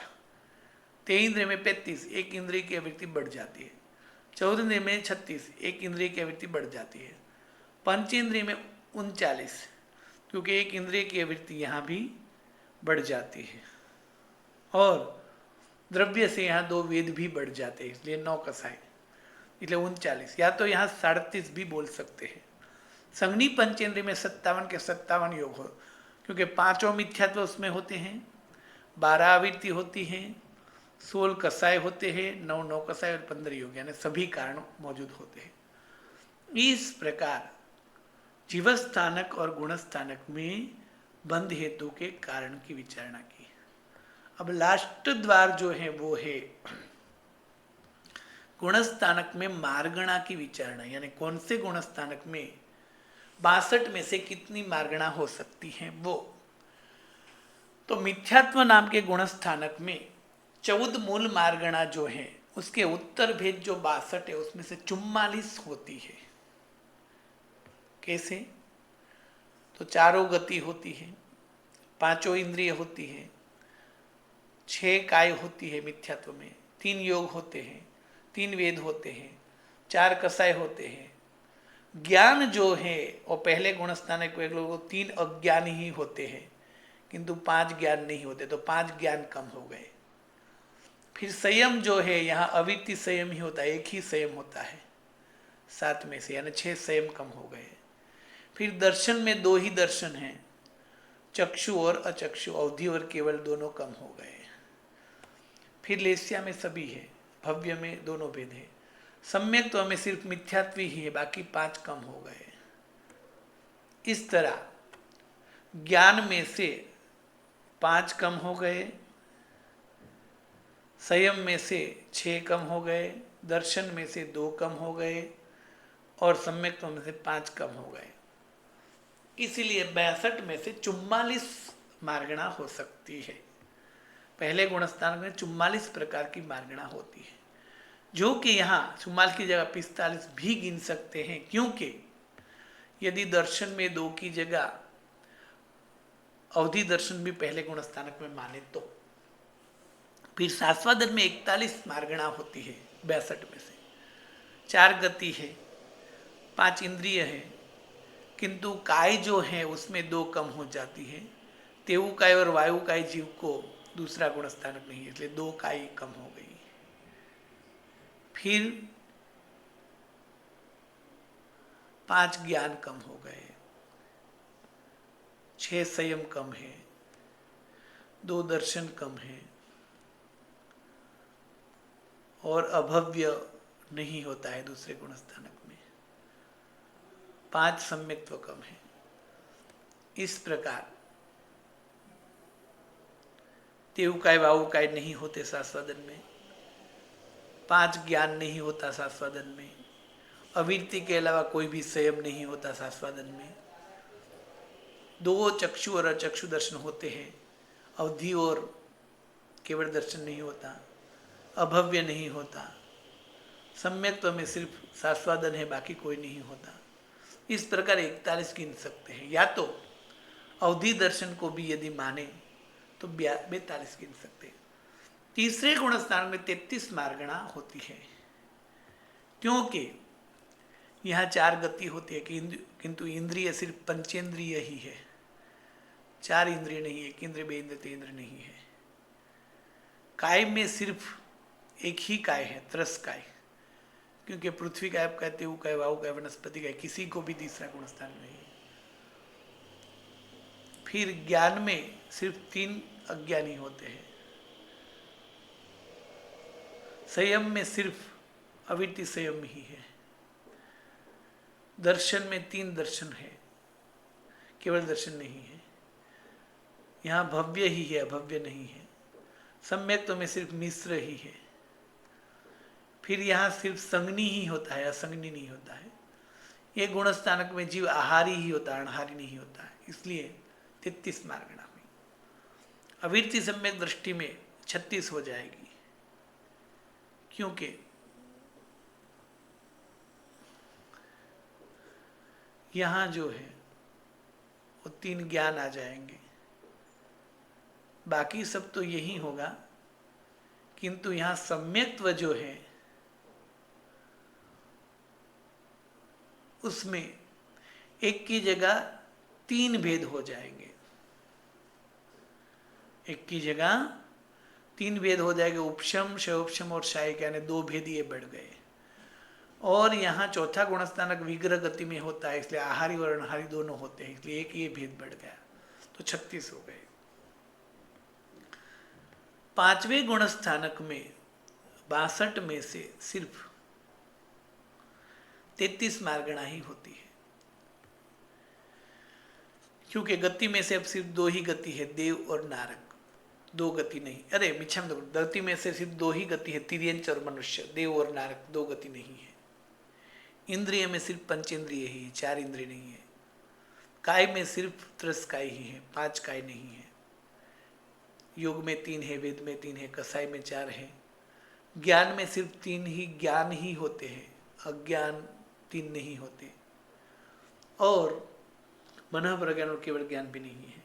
[SPEAKER 1] तेईंद्रिय में 35, एक इंद्रिय की आवृत्ति बढ़ जाती है। चौदह में 36, एक इंद्रिय की आवृत्ति बढ़ जाती है। पंचेंद्रिय में 39, क्योंकि एक इंद्रिय की आवृत्ति यहाँ भी बढ़ जाती है। और द्रव्य से यहाँ 2 वेद भी बढ़ जाते हैं, इसलिए 9 कसाई, इसलिए 39, या तो यहाँ 37 भी बोल सकते हैं। संगनी पंचेंद्रिय में 57 के 57 योग हो, क्योंकि 5 मिथ्यात्व उसमें होते हैं, 12 आवृत्ति होती हैं, 16 कसाय होते हैं, 9 9 कसाय और 15 योग, यानी सभी कारण मौजूद होते हैं। इस प्रकार जीवस्थानक और गुणस्थानक में बंध हेतु के कारण की विचारणा की। अब लास्ट द्वार जो है वो है गुणस्थानक में मार्गणा की विचारणा, यानी कौन से गुणस्थानक में 62 में से कितनी मार्गणा हो सकती हैं वो। तो मिथ्यात्व नाम के गुणस्थानक में 14 मूल मार्गणा जो है, उसके उत्तर भेद जो 62 है उसमें से 44 होती है। कैसे? तो 4 गति होती है, 5 इंद्रिय होती है, 6 काय होती है मिथ्यात्व में, 3 योग होते हैं, 3 वेद होते हैं, 4 कसाय होते हैं। ज्ञान जो है वो पहले गुणस्थानक को एक लोगों 3 अज्ञान ही होते हैं, किंतु 5 ज्ञान नहीं होते, तो 5 ज्ञान कम हो गए। फिर संयम जो है यहाँ अविति संयम ही होता है, एक ही संयम होता है 7 में से, यानी 6 संयम कम हो गए। फिर दर्शन में 2 ही दर्शन हैं, चक्षु और अचक्षु, अवधि और केवल दोनों कम हो गए। फिर लेस्या में सभी है, भव्य में दोनों भेद है, सम्यक तो हमें सिर्फ मिथ्यात्व ही है, बाकी 5 कम हो गए। इस तरह ज्ञान में से 5 कम हो गए, संयम में से 6 कम हो गए, दर्शन में से 2 कम हो गए, और सम्यक में से 5 कम हो गए। इसीलिए 62 में से 44 मार्गणा हो सकती है। पहले गुणस्थान में 44 प्रकार की मार्गणा होती है, जो कि यहाँ 44 की जगह 45 भी गिन सकते हैं, क्योंकि यदि दर्शन में 2 की जगह अवधि दर्शन भी पहले गुणस्थानक में माने तो। फिर शास्वादन में 41 मार्गणा होती है 62 में से, 4 गति है, 5 इंद्रिय है, किंतु काय जो है उसमें 2 कम हो जाती है। तेऊ काय और वायु काय जीव को दूसरा गुणस्थानक नहीं है, इसलिए 2 काय कम हो गई। फिर 5 ज्ञान कम हो गए, 6 संयम कम है, 2 दर्शन कम है, और अभव्य नहीं होता है दूसरे गुणस्थानक में, 5 सम्यक्त्व कम है। इस प्रकार तेऊकाय वाऊकाय नहीं होते शास्वादन में, 5 ज्ञान नहीं होता शास्वादन में, अविरति के अलावा कोई भी संयम नहीं होता शास्वादन में, 2 चक्षु और अचक्षु दर्शन होते हैं, अवधि और केवल दर्शन नहीं होता, अभव्य नहीं होता, सम्यक्त्व में सिर्फ शास्वादन है, बाकी कोई नहीं होता। इस प्रकार 41 गिन सकते हैं, या तो अवधि दर्शन को भी यदि माने तो 42 गिन सकते हैं। तीसरे गुण स्थान में 33 मार्गणा होती है, क्योंकि यहाँ 4 गति होती है किंतु इंद्रिय सिर्फ पंचेंद्रिय ही है, 4 इंद्रिय नहीं है, एक इंद्रिय, बे इंद्रिय, तेंद्रिय नहीं है। काय में सिर्फ एक ही काय है, त्रस काय, क्योंकि पृथ्वी काय, आप कहते हो काय, वायु काय, वनस्पति काय, किसी को भी तीसरा गुण स्थान नहीं है। फिर ज्ञान में सिर्फ 3 अज्ञानी होते हैं। संयम में सिर्फ अविरति संयम ही है। दर्शन में 3 दर्शन है, केवल दर्शन नहीं है। यहाँ भव्य ही है, अभव्य नहीं है। सम्यक्त्व में सिर्फ मिश्र ही है। फिर यहाँ सिर्फ संगनी ही होता है, असंगनी नहीं होता है। ये गुण स्थानक में जीव आहारी ही होता है, अनहारी नहीं होता है। इसलिए 33 मार्गणा में अविरति सम्यक दृष्टि में 36 हो जाएगी, क्योंकि यहाँ जो है वो 3 ज्ञान आ जाएंगे। बाकी सब तो यही होगा, किंतु यहाँ सम्यक्त्व जो है उसमें एक की जगह 3 भेद हो जाएंगे। एक की जगह 3 भेद हो जाएंगे, उपशम, शयोपशम और शायिक, यानी 2 भेद ये बढ़ गए। और यहाँ चौथा गुणस्थानक विग्रह गति में होता है, इसलिए आहारी और अनहारी दोनों होते हैं, इसलिए एक ये भेद बढ़ गया, तो 36 हो गए। 5वें गुणस्थानक में 62 में से सिर्फ 33 मार्गणा ही होती है, क्योंकि गति में से अब सिर्फ 2 ही गति है, देव और नारक, 2 गति नहीं। अरे मिच्छम, गति में से सिर्फ 2 ही गति है, तिर्यंच और मनुष्य, देव और नारक, 2 गति नहीं है। इंद्रिय में सिर्फ पंचेंद्रिय ही है, 4 इंद्रिय नहीं है। काय में सिर्फ त्रस काय ही है, 5 काय नहीं है। योग में 3 है, वेद में 3 है, कसाई में 4 है। ज्ञान में सिर्फ 3 ही ज्ञान ही होते हैं, अज्ञान 3 नहीं होते। और मन प्रज्ञान और केवल ज्ञान भी नहीं है।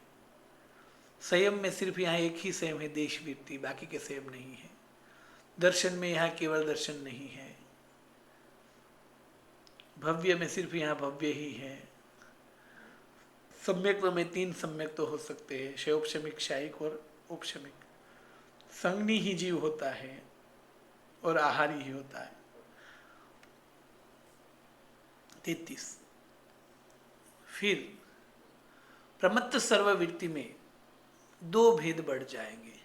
[SPEAKER 1] संयम में सिर्फ यहाँ एक ही संयम है, देश वृत्ति, बाकी के संयम नहीं है। दर्शन में यहाँ केवल दर्शन नहीं है। भव्य में सिर्फ यहाँ भव्य ही है। सम्यक्त्व में 3 सम्यक तो हो सकते हैं, शयोपशमिक, शायिक और उपशमिक। संगनी ही जीव होता है और आहारी ही होता है। 33। फिर प्रमत्त सर्ववृत्ति में 2 भेद बढ़ जाएंगे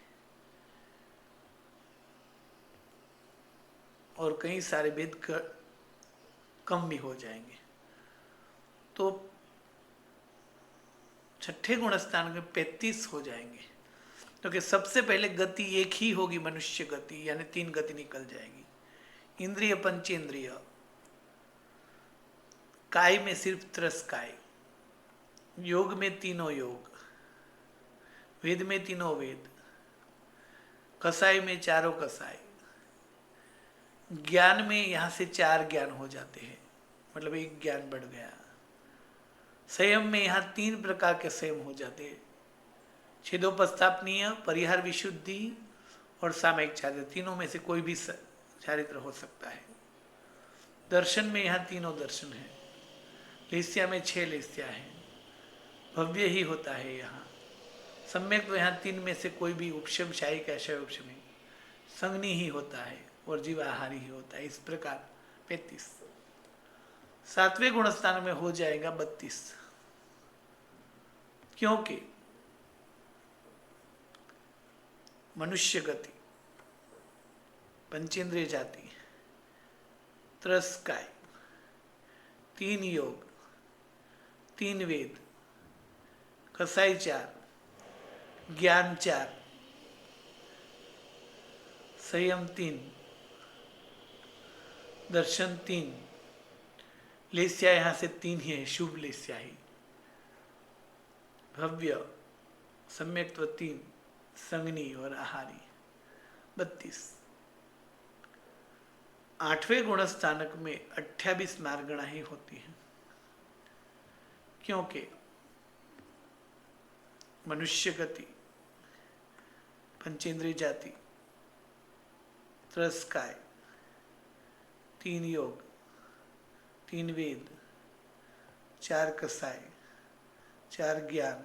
[SPEAKER 1] और कई सारे भेद कम भी हो जाएंगे। तो छठे गुणस्थान में 35 हो जाएंगे, क्योंकि सबसे पहले गति एक ही होगी, मनुष्य गति, यानी 3 गति निकल जाएगी। इंद्रिय पंचेंद्रिय, काय में सिर्फ त्रस काय, योग में 3 योग, वेद में 3 वेद, कसाई में 4 कसाई। ज्ञान में यहाँ से 4 ज्ञान हो जाते हैं, मतलब 1 ज्ञान बढ़ गया। संयम में यहाँ 3 प्रकार के संयम हो जाते हैं, छेदोपस्थापनीय, परिहार विशुद्धि और सामयिक चारित्र। तीनों में से कोई भी चारित्र हो सकता है। दर्शन में यहाँ 3 दर्शन है। लेस्या में 6 लेस्या है, भव्य ही होता है यहाँ। सम्यक तो यहाँ 3 में से कोई भी उपशम, शायिक, अशय संगनी ही होता है और जीवाहारी ही होता है। इस प्रकार 35। 7वें गुणस्थान में हो जाएगा 32, क्योंकि मनुष्य गति, पंचेंद्रिय जाति, त्रस्काय, 3 योग, 3 वेद, कसाई 4, ज्ञान 4, संयम 3, दर्शन 3, लेस्या यहाँ से 3 ही है, शुभ लेस्या ही, भव्य, सम्यक्त्व 3, संगनी और आहारी 32। 8वें गुणस्थानक में 28 मार्गणा ही होती है, क्योंकि मनुष्य गति, पंचेंद्रिय जाति, त्रस्काय, 3 योग, 3 वेद, 4 कसाय, 4 ज्ञान,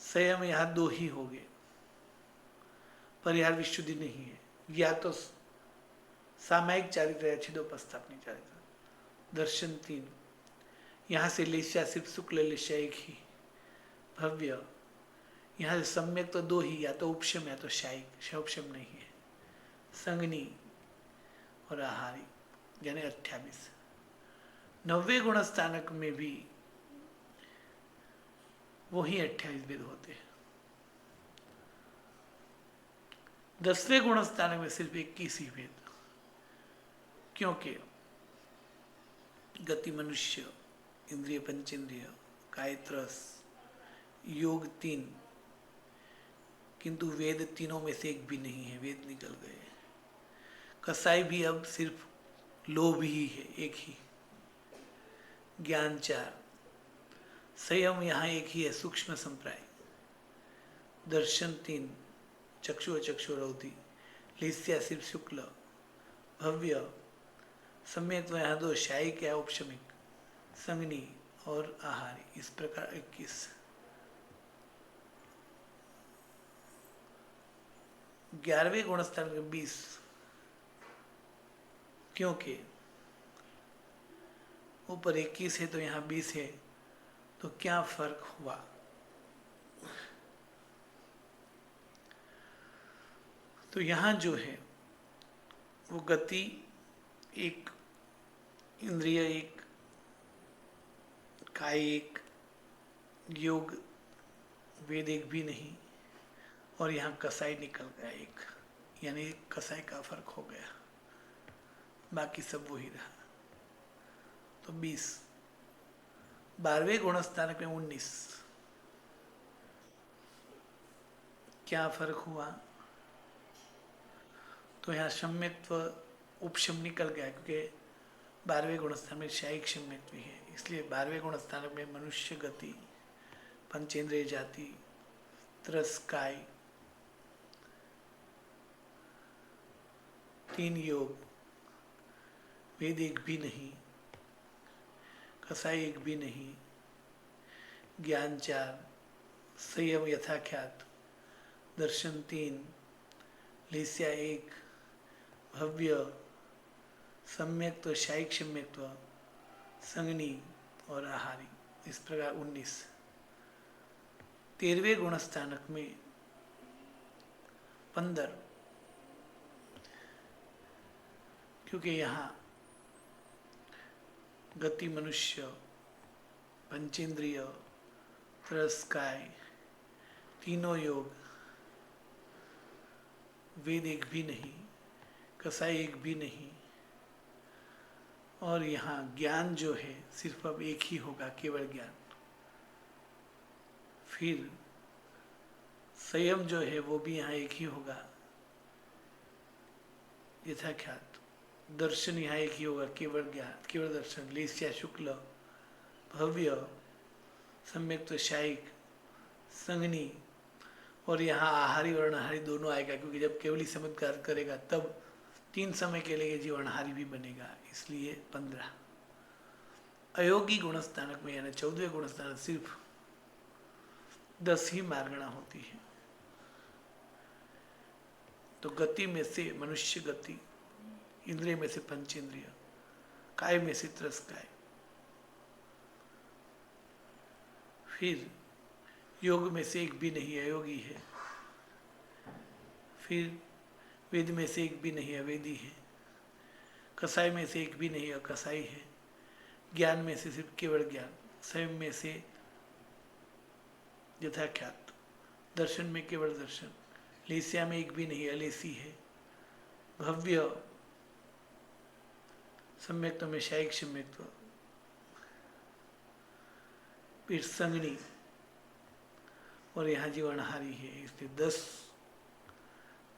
[SPEAKER 1] संयम यहाँ 2 ही हो गए, परिहार विशुद्धि नहीं है। या तो सामायिक चारित्र या छिदोपस्थापनी चारित्र। दर्शन 3, यहाँ से लेस्या सिर्फ शुक्ल लेस्या एक ही। भव्य, यहाँ से सम्यक तो 2 ही, या तो उपशम या तो शायिक, शौपशम नहीं है। संगनी और आहारी यानी 28। 90वें गुण स्थानक में भी वही 28 वेद होते हैं। 10वें गुण स्थानक में सिर्फ 21 ही वेद, क्योंकि गति मनुष्य, इंद्रिय पंचेंद्रिय, कायत्रस, योग 3, किंतु वेद तीनों में से एक भी नहीं है, वेद निकल गए। कसाई भी अब सिर्फ लोभ ही है, एक ही। ज्ञान 4, संयम यहाँ एक ही है, सूक्ष्म संप्राय। दर्शन 3, चक्षु चक्षुरौधि, लेस्या सिर्फ शुक्ल। भव्य, सम्यक यहाँ 2, शायिक या उपशमिक, संगनी और आहारी। इस प्रकार 21। 11वें गुणस्थान में 20, क्योंकि ऊपर 21 है तो यहाँ 20 है, तो क्या फर्क हुआ? तो यहाँ जो है वो गति एक, इंद्रिय एक, काय एक, योग वेद एक भी नहीं, और यहाँ कसाई निकल गया एक, यानी कसाई का फर्क हो गया, बाकी सब वही रहा। तो 20। 12वें गुणस्थानक में 19, क्या फर्क हुआ? तो यहाँ सम्यत्व उपशम निकल गया, क्योंकि 12वें गुणस्थान में शायिक सम्यत्व है, इसलिए 12वें गुणस्थान में मनुष्य गति, पंचेंद्रिय जाति, त्रस्काय, 3 योग, वेद एक भी नहीं, कसाई एक भी नहीं, ज्ञान 4, संयम यथाख्यात, दर्शन 3, लेस्या 1, भव्य, सम्यक तो शायिक सम्यक्त्व, संगनी और आहारी। इस प्रकार 19। 13वें गुणस्थानक में 15, क्योंकि यहाँ गति मनुष्य, पंचेंद्रिय, त्रस्काय, तीनों योग, वेद एक भी नहीं, कसाई एक भी नहीं, और यहाँ ज्ञान जो है सिर्फ अब एक ही होगा, केवल ज्ञान। फिर संयम जो है वो भी यहाँ एक ही होगा, यथाख्यात। दर्शन यहाँ एक ही होगा, केवल ज्ञान, केवल दर्शन। लेस्या शुक्ल, भव्य, सम्यक तो शायिक, संगनी, और यहाँ आहारी और अनाहारी दोनों आएगा, क्योंकि जब केवली चमत्कार करेगा तब 3 समय के लिए जीव अनाहारी भी बनेगा, इसलिए 15। अयोगी गुणस्थानक में यानी 14वें गुणस्थानक सिर्फ 10 ही मार्गणा होती है। तो गति में से मनुष्य गति, इंद्रिय में से पंचेंद्रिय, काय में से त्रस्काय, फिर योग में से एक भी नहीं, अयोगी है। फिर वेद में से एक भी नहीं, अवेदी है। कसाई में से एक भी नहीं, अकसाई है। ज्ञान में से सिर्फ केवल ज्ञान, संयम में से यथाख्यात, दर्शन में केवल दर्शन, लेस्या में एक भी नहीं, अलेसी है। भव्य, सम्यक्त्व में शायिक सम्यक्त्व, फिर संगनी, और यहाँ जीवनहारी है, इसलिए 10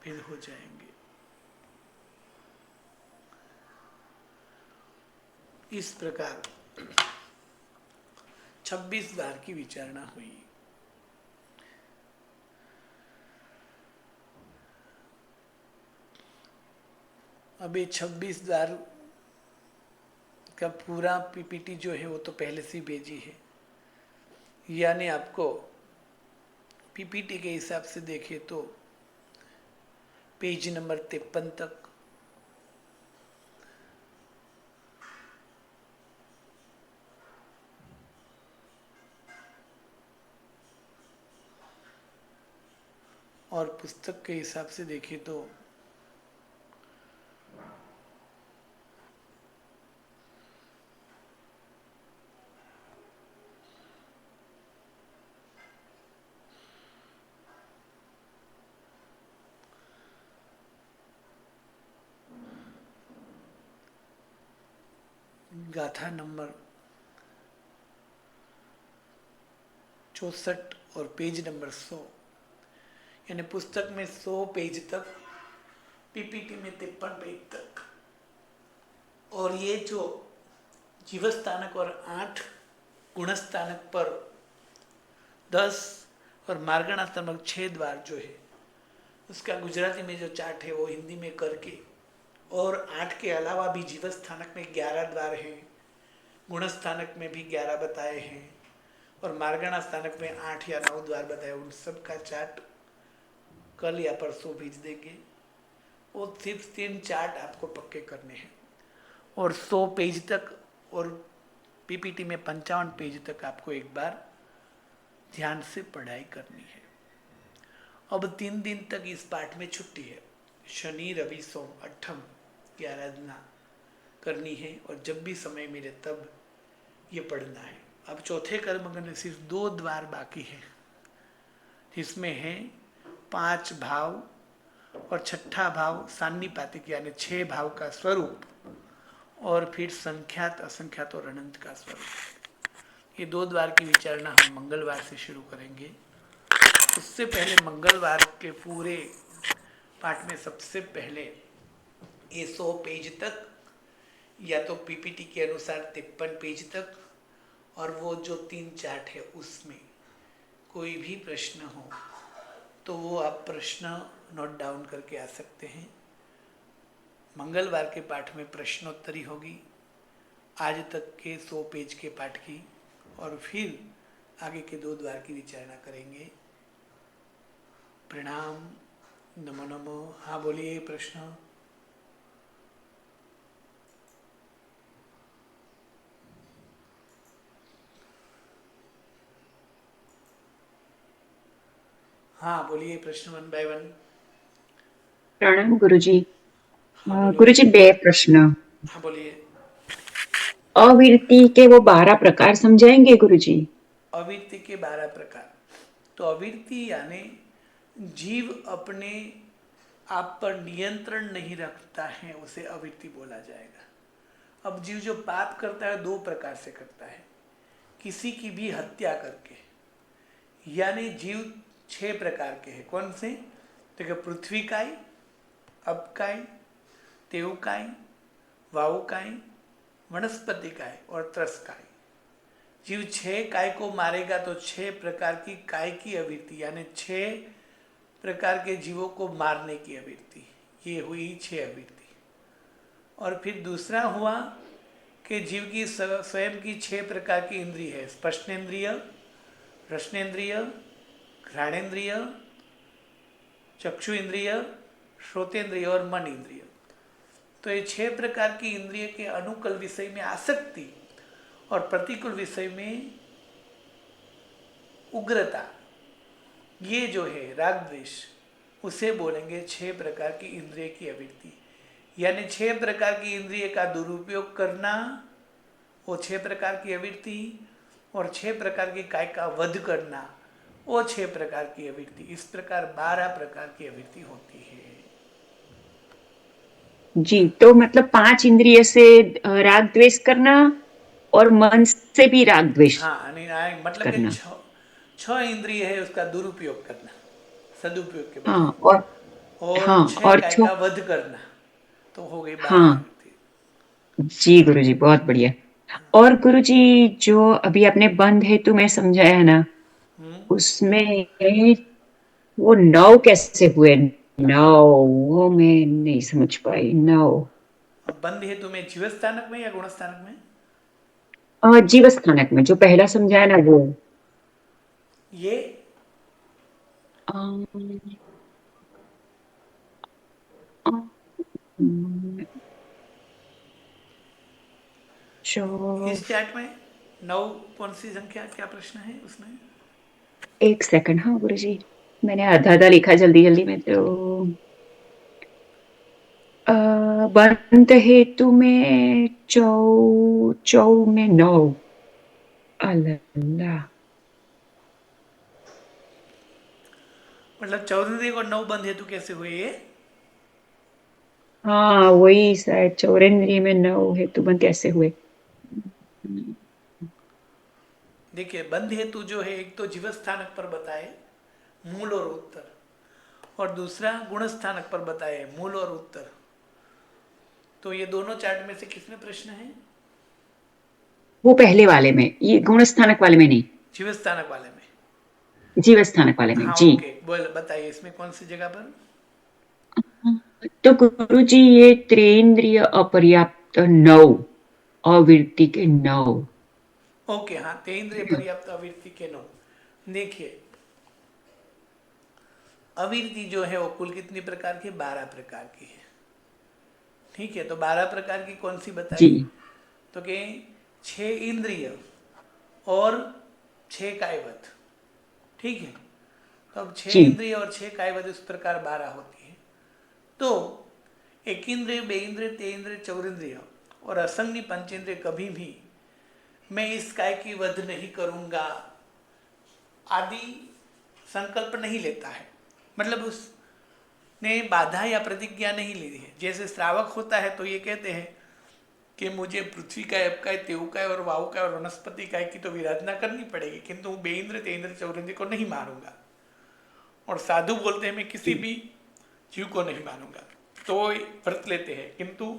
[SPEAKER 1] भेद हो जाएंगे। इस प्रकार 26 बार की विचारणा हुई। अभी 26 द्वार का पूरा पीपीटी जो है वो तो पहले से ही भेजी है, यानी आपको पीपीटी के हिसाब से देखें तो पेज नंबर 53 तक और पुस्तक के हिसाब से देखें तो गाथा नंबर 64 और पेज नंबर 100, यानी पुस्तक में 100 पेज तक, पीपीटी में 53 पेज तक। और ये जो जीवस्थानक और 8 गुणस्थानक पर 10 और मार्गणास्थानक 6 द्वार जो है उसका गुजराती में जो चार्ट है वो हिंदी में करके, और 8 के अलावा भी जीवस्थानक में 11 द्वार हैं, गुणस्थानक में भी 11 बताए हैं और मार्गणा स्थानक में 8 या 9 द्वार बताए, उन सब का चार्ट कल या परसों भेज देंगे। वो सिर्फ 3 चार्ट आपको पक्के करने हैं और 100 पेज तक और पीपीटी में 55 पेज तक आपको एक बार ध्यान से पढ़ाई करनी है। अब 3 दिन तक इस पाठ में छुट्टी है, शनि रवि सोम 8 की आराधना करनी है और जब भी समय मिले तब ये पढ़ना है। अब चौथे कर्म में सिर्फ 2 द्वार बाकी है, जिसमें है 5 भाव और छठा भाव सान्निपातिक यानी 6 भाव का स्वरूप, और फिर संख्यात असंख्यात और अनंत का स्वरूप। ये 2 द्वार की विचारणा हम मंगलवार से शुरू करेंगे। उससे पहले मंगलवार के पूरे पाठ में सबसे पहले ये 100 पेज तक या तो पीपीटी के अनुसार 53 पेज तक, और वो जो 3 चार्ट है उसमें कोई भी प्रश्न हो तो वो आप प्रश्न नोट डाउन करके आ सकते हैं। मंगलवार के पाठ में प्रश्नोत्तरी होगी आज तक के 100 पेज के पाठ की, और फिर आगे के 2 द्वार की विचारणा करेंगे। प्रणाम, नमो नमो। हाँ बोलिए प्रश्न। हाँ बोलिए प्रश्न 1 बाय 1।
[SPEAKER 4] प्रणाम गुरुजी।
[SPEAKER 1] हाँ बोलिए।
[SPEAKER 4] गुरुजी 2 प्रश्न।
[SPEAKER 1] हाँ बोलिए।
[SPEAKER 4] अविरति के वो 12 प्रकार समझाएंगे गुरुजी?
[SPEAKER 1] अविरति के 12 प्रकार। तो अविरति यानी जीव अपने आप पर नियंत्रण नहीं रखता है, उसे अविरति बोला जाएगा। अब जीव जो पाप करता है 2 प्रकार से करता है, किसी की भी हत्या करके, यानी जीव 6 प्रकार के हैं। कौन से? देखो, पृथ्वी काय, अपकाय, तेवकाय, वायुकाय, वनस्पति काय और त्रसकाय। जीव 6 काय को मारेगा तो 6 प्रकार की काय की अविरति, यानी 6 प्रकार के जीवों को मारने की अविरति, ये हुई 6 अविरति। और फिर दूसरा हुआ कि जीव की स्वयं की 6 प्रकार की इंद्रिय है, स्पर्शेंद्रिय, रसनेन्द्रिय, घ्राणेन्द्रिय, चक्षु इंद्रिय, श्रोतेंद्रिय और मन इंद्रिय। तो ये 6 प्रकार की इंद्रिय के अनुकूल विषय में आसक्ति और प्रतिकूल विषय में उग्रता, ये जो है राग द्वेष, उसे बोलेंगे 6 प्रकार की इंद्रिय की अविरति। यानी 6 प्रकार की इंद्रिय का दुरुपयोग करना, वो 6 प्रकार की अविरति, और 6 प्रकार की काय का वध करना, वो 6 प्रकार की अविरति। इस प्रकार 12 प्रकार की अविरति होती है।
[SPEAKER 4] जी, तो मतलब 5 इंद्रिय से राग द्वेष करना और मन से भी राग द्वेष
[SPEAKER 1] हाँ, नहीं मतलब कि
[SPEAKER 4] करना।
[SPEAKER 1] 6 इंद्रिय है उसका दुरुपयोग करना, सदुपयोग के बजाय,
[SPEAKER 4] हाँ,
[SPEAKER 1] और
[SPEAKER 4] हाँ,
[SPEAKER 1] 6
[SPEAKER 4] और
[SPEAKER 1] काय का वध करना, तो हो गई 12
[SPEAKER 4] हाँ,
[SPEAKER 1] अविरति।
[SPEAKER 4] जी गुरुजी, बहुत बढ़िया। और गुरुजी जो अभी आपने बंद है तो मैं समझाया है ना, उसमें वो 9 कैसे हुए? 9 वो मैं नहीं समझ पाई। 9
[SPEAKER 1] अब बंध हेतु में जीव स्थानक में या गुण स्थानक में?
[SPEAKER 4] जीव स्थानक में जो पहला समझाया ना वो।
[SPEAKER 1] ये
[SPEAKER 4] अम, अम, जो
[SPEAKER 1] इस चैट में 9 कौन सी संख्या, क्या प्रश्न है उसमें?
[SPEAKER 4] एक सेकंड, हाँ गुरुजी, मैंने आधा आधा लिखा जल्दी जल्दी में तो। बंध हेतु में चौ चौ में 9। अल्लाह।
[SPEAKER 1] मतलब 14 और 9 बंध हेतु कैसे हुए ये?
[SPEAKER 4] हाँ वही शायद चौरेंद्रिय में 9 हेतु बंध कैसे हुए।
[SPEAKER 1] देखिए, बंध हेतु जो है एक तो जीव स्थानक पर बताए मूल और उत्तर, और दूसरा गुण स्थानक पर बताए मूल और उत्तर। तो ये दोनों चार्ट में से किसमें प्रश्न है?
[SPEAKER 4] वो पहले वाले में, ये गुण स्थानक वाले में नहीं,
[SPEAKER 1] जीव स्थानक वाले में।
[SPEAKER 4] जीव स्थानक वाले में
[SPEAKER 1] हाँ
[SPEAKER 4] जी।
[SPEAKER 1] ओके, बोल बताइए इसमें कौन सी जगह पर?
[SPEAKER 4] तो गुरु जी ये त्रेंद्रिय अपर्याप्त 9, अवृत्ति के 9।
[SPEAKER 1] ओके, हाँ, तेन्द्रिय पर्याप्त अविरति के 9। देखिए, अविरति जो है वो कुल कितनी प्रकार की? 12 प्रकार की है। ठीक है, तो 12 प्रकार की कौन सी
[SPEAKER 4] जी
[SPEAKER 1] बताई? तो कि 6 इंद्रिय और 6 कायवत। ठीक है, तो अब 6
[SPEAKER 4] जी
[SPEAKER 1] इंद्रिय और 6 कायवत इस प्रकार 12 होती है। तो एक इंद्रिय, बे इंद्रिय, ते इंद्रिय, चौरिंद्रिय और असंगनी पंचेंद्रिय कभी भी मैं इस काय की वध नहीं करूंगा आदि संकल्प नहीं लेता है। मतलब उसने बाधा या प्रतिज्ञा नहीं ली है। जैसे श्रावक होता है तो ये कहते हैं कि मुझे पृथ्वी काय, अप काय, तेऊ काय और वायु काय और वनस्पति काय की तो विराधना करनी पड़ेगी, किंतु बेइंद्र, तेंद्र, चौरिंद्र को नहीं मारूंगा। और साधु बोलते हैं मैं किसी भी जीव को नहीं मानूंगा, तो वो व्रत लेते हैं। किंतु